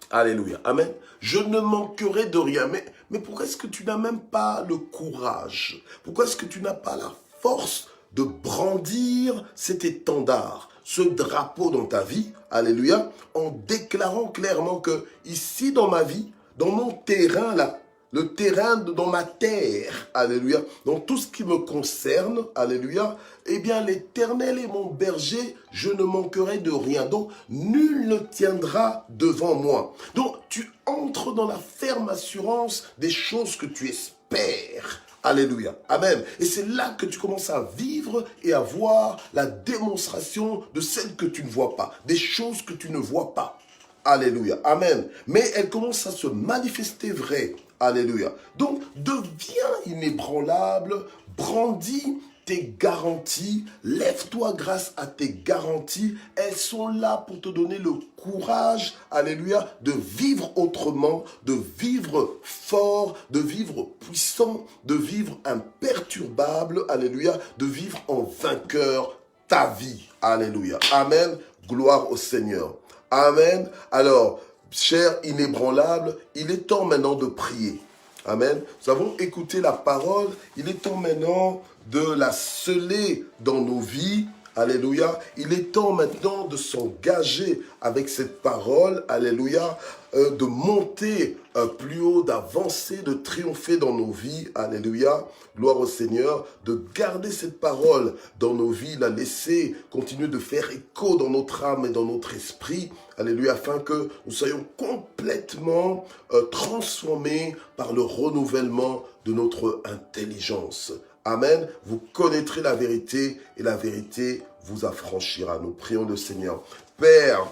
Alléluia. Amen. Je ne manquerai de rien. Mais pourquoi est-ce que tu n'as même pas le courage? Pourquoi est-ce que tu n'as pas la force de brandir cet étendard, ce drapeau dans ta vie? Alléluia. En déclarant clairement que ici dans ma vie, dans mon terrain là, le terrain dans ma terre, alléluia, dans tout ce qui me concerne, alléluia, eh bien l'Éternel est mon berger, je ne manquerai de rien. Donc nul ne tiendra devant moi. Donc tu entres dans la ferme assurance des choses que tu espères. Alléluia. Amen. Et c'est là que tu commences à vivre et à voir la démonstration de celles que tu ne vois pas, des choses que tu ne vois pas. Alléluia. Amen. Mais elles commencent à se manifester vraies. Alléluia. Donc, deviens inébranlable, brandis tes garanties, lève-toi grâce à tes garanties. Elles sont là pour te donner le courage, alléluia, de vivre autrement, de vivre fort, de vivre puissant, de vivre imperturbable, alléluia, de vivre en vainqueur ta vie. Alléluia. Amen. Gloire au Seigneur. Amen. Alors, cher inébranlable, il est temps maintenant de prier. Amen. Nous avons écouté la parole. Il est temps maintenant de la sceller dans nos vies. Alléluia. Il est temps maintenant de s'engager avec cette parole. Alléluia. De monter plus haut, d'avancer, de triompher dans nos vies. Alléluia. Gloire au Seigneur. De garder cette parole dans nos vies, la laisser continuer de faire écho dans notre âme et dans notre esprit. Alléluia. Afin que nous soyons complètement transformés par le renouvellement de notre intelligence. Amen. Vous connaîtrez la vérité et la vérité vous affranchira. Nous prions le Seigneur. Père,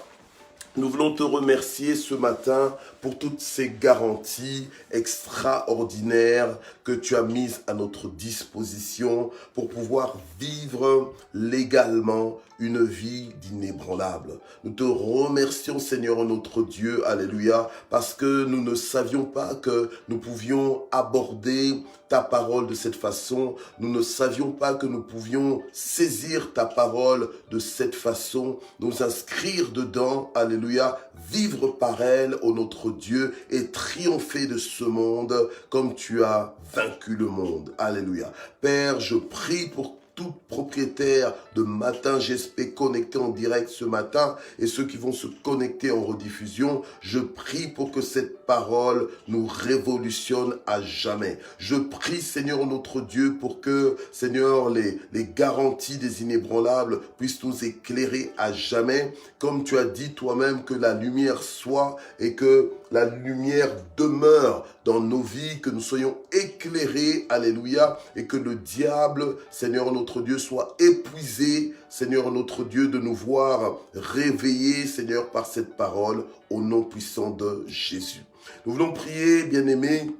nous voulons te remercier ce matin pour toutes ces garanties extraordinaires que tu as mises à notre disposition pour pouvoir vivre légalement une vie d'inébranlable. Nous te remercions, Seigneur notre Dieu, alléluia, parce que nous ne savions pas que nous pouvions aborder ta parole de cette façon. Nous ne savions pas que nous pouvions saisir ta parole de cette façon, nous inscrire dedans, alléluia, vivre par elle, ô notre Dieu, et triompher de ce monde comme tu as vaincu le monde. Alléluia. Père, je prie pour tout propriétaire de Matin GSP connecté en direct ce matin et ceux qui vont se connecter en rediffusion, je prie pour que cette parole nous révolutionne à jamais. Je prie, Seigneur notre Dieu, pour que, Seigneur, les garanties des inébranlables puissent nous éclairer à jamais, comme tu as dit toi-même que la lumière soit et que la lumière demeure dans nos vies, que nous soyons éclairés, alléluia, et que le diable, Seigneur notre Dieu, soit épuisé, Seigneur notre Dieu, de nous voir réveillés, Seigneur, par cette parole, au nom puissant de Jésus. Nous voulons prier, bien-aimés,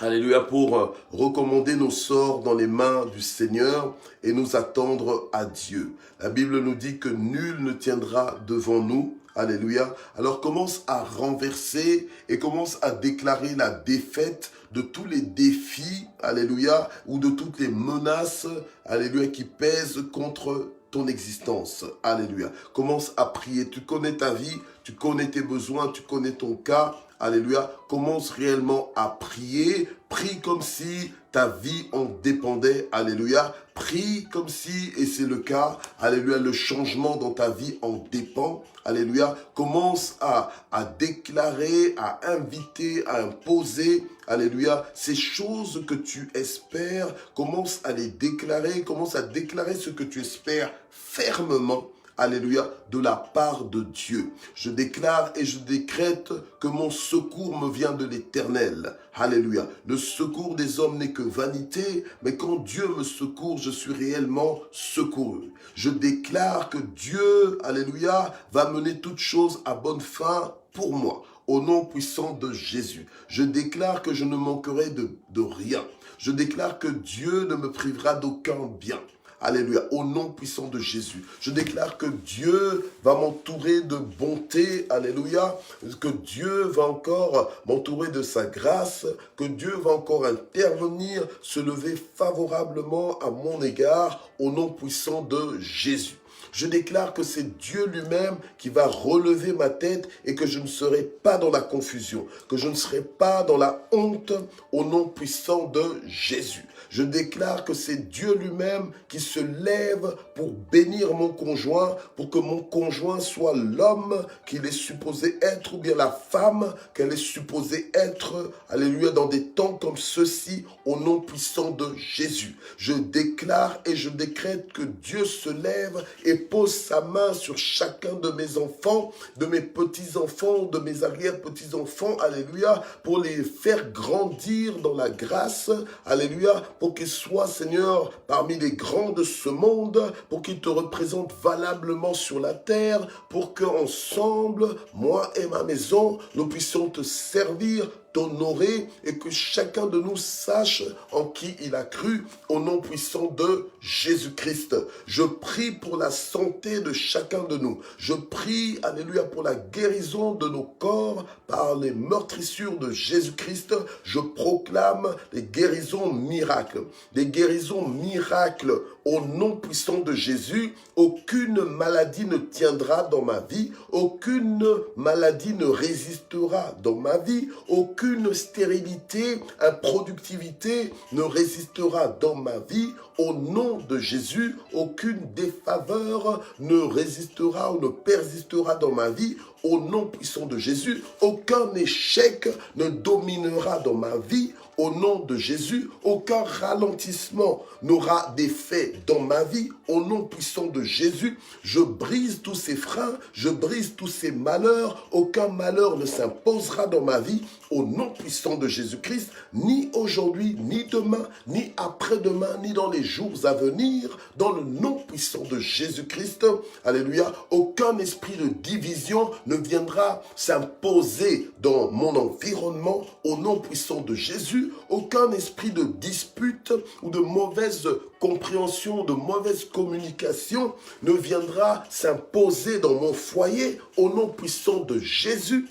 alléluia, pour recommander nos sorts dans les mains du Seigneur et nous attendre à Dieu. La Bible nous dit que nul ne tiendra devant nous. Alléluia. Alors commence à renverser et commence à déclarer la défaite de tous les défis, alléluia, ou de toutes les menaces, alléluia, qui pèsent contre ton existence. Alléluia. Commence à prier. Tu connais ta vie, tu connais tes besoins, tu connais ton cas. Alléluia. Commence réellement à prier. Prie comme si ta vie en dépendait. Alléluia. Prie comme si, et c'est le cas, alléluia, le changement dans ta vie en dépend. Alléluia. Commence à déclarer, à inviter, à imposer, alléluia, ces choses que tu espères. Commence à les déclarer. Commence à déclarer ce que tu espères fermement. alléluia, de la part de Dieu. Je déclare et je décrète que mon secours me vient de l'Éternel. Alléluia. Le secours des hommes n'est que vanité, mais quand Dieu me secourt, je suis réellement secouru. Je déclare que Dieu, alléluia, va mener toutes choses à bonne fin pour moi. Au nom puissant de Jésus, je déclare que je ne manquerai de rien. Je déclare que Dieu ne me privera d'aucun bien. Alléluia, au nom puissant de Jésus. Je déclare que Dieu va m'entourer de bonté, alléluia, que Dieu va encore m'entourer de sa grâce, que Dieu va encore intervenir, se lever favorablement à mon égard, au nom puissant de Jésus. Je déclare que c'est Dieu lui-même qui va relever ma tête et que je ne serai pas dans la confusion, que je ne serai pas dans la honte au nom puissant de Jésus. Je déclare que c'est Dieu lui-même qui se lève pour bénir mon conjoint, pour que mon conjoint soit l'homme qu'il est supposé être ou bien la femme qu'elle est supposée être, alléluia, dans des temps comme ceux-ci, au nom puissant de Jésus. Je déclare et je décrète que Dieu se lève et pose sa main sur chacun de mes enfants, de mes petits-enfants, de mes arrière-petits-enfants, alléluia, pour les faire grandir dans la grâce, alléluia, pour qu'ils soient, Seigneur, parmi les grands de ce monde, pour qu'ils te représentent valablement sur la terre, pour qu'ensemble, moi et ma maison, nous puissions te servir, t'honorer et que chacun de nous sache en qui il a cru au nom puissant de Jésus-Christ. Je prie pour la santé de chacun de nous. Je prie, alléluia, pour la guérison de nos corps par les meurtrissures de Jésus-Christ. Je proclame les guérisons miracles. Des guérisons miracles au nom puissant de Jésus. Aucune maladie ne tiendra dans ma vie. Aucune maladie ne résistera dans ma vie. Aucune stérilité, improductivité ne résistera dans ma vie. Au nom de Jésus, aucune défaveur ne résistera ou ne persistera dans ma vie. Au nom puissant de Jésus, aucun échec ne dominera dans ma vie. Au nom de Jésus, aucun ralentissement n'aura d'effet dans ma vie. Au nom puissant de Jésus, je brise tous ces freins, je brise tous ces malheurs. Aucun malheur ne s'imposera dans ma vie. Au nom puissant de Jésus-Christ, ni aujourd'hui, ni demain, ni après-demain, ni dans les jours à venir, dans le nom puissant de Jésus-Christ. Alléluia. Aucun esprit de division ne viendra s'imposer dans mon environnement. Au nom puissant de Jésus, aucun esprit de dispute ou de mauvaise compréhension, de mauvaise communication ne viendra s'imposer dans mon foyer. Au nom puissant de Jésus.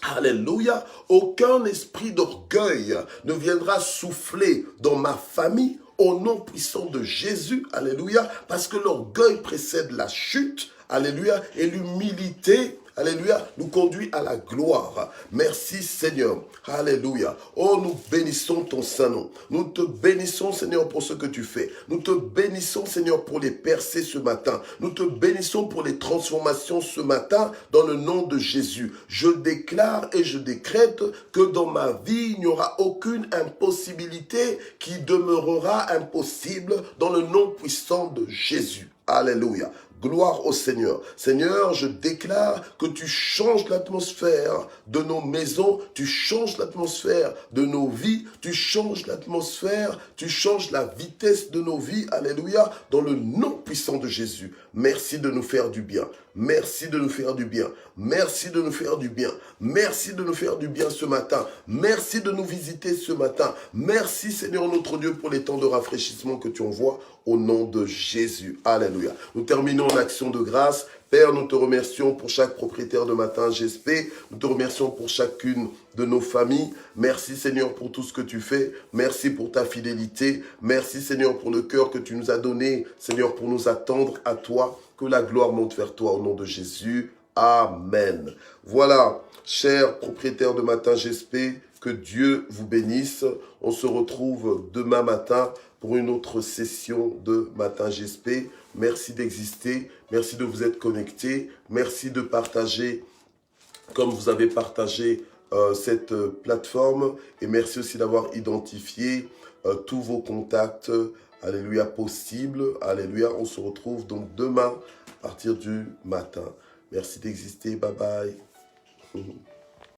Alléluia. Aucun esprit d'orgueil ne viendra souffler dans ma famille. Au nom puissant de Jésus. Alléluia. Parce que l'orgueil précède la chute. Alléluia. Et l'humilité, alléluia, nous conduit à la gloire. Merci Seigneur. Alléluia. Oh, nous bénissons ton Saint-Nom. Nous te bénissons Seigneur pour ce que tu fais. Nous te bénissons Seigneur pour les percées ce matin. Nous te bénissons pour les transformations ce matin dans le nom de Jésus. Je déclare et je décrète que dans ma vie, il n'y aura aucune impossibilité qui demeurera impossible dans le nom puissant de Jésus. Alléluia. Gloire au Seigneur. Seigneur, je déclare que tu changes l'atmosphère de nos maisons, tu changes l'atmosphère de nos vies, tu changes l'atmosphère, tu changes la vitesse de nos vies. Alléluia. Dans le nom puissant de Jésus. Merci de nous faire du bien. Merci de nous faire du bien. Merci de nous faire du bien. Merci de nous faire du bien ce matin. Merci de nous visiter ce matin. Merci Seigneur notre Dieu pour les temps de rafraîchissement que tu envoies au nom de Jésus. Alléluia. Nous terminons en action de grâce. Père, nous te remercions pour chaque propriétaire de Matin GSP. Nous te remercions pour chacune de nos familles. Merci Seigneur pour tout ce que tu fais. Merci pour ta fidélité. Merci Seigneur pour le cœur que tu nous as donné. Seigneur, pour nous attendre à toi. Que la gloire monte vers toi au nom de Jésus. Amen. Voilà, chers propriétaires de Matin GSP, que Dieu vous bénisse. On se retrouve demain matin pour une autre session de Matin GSP. Merci d'exister. Merci de vous être connectés. Merci de partager comme vous avez partagé cette plateforme. Et merci aussi d'avoir identifié tous vos contacts. Alléluia, possible. Alléluia. On se retrouve donc demain à partir du matin. Merci d'exister. Bye bye.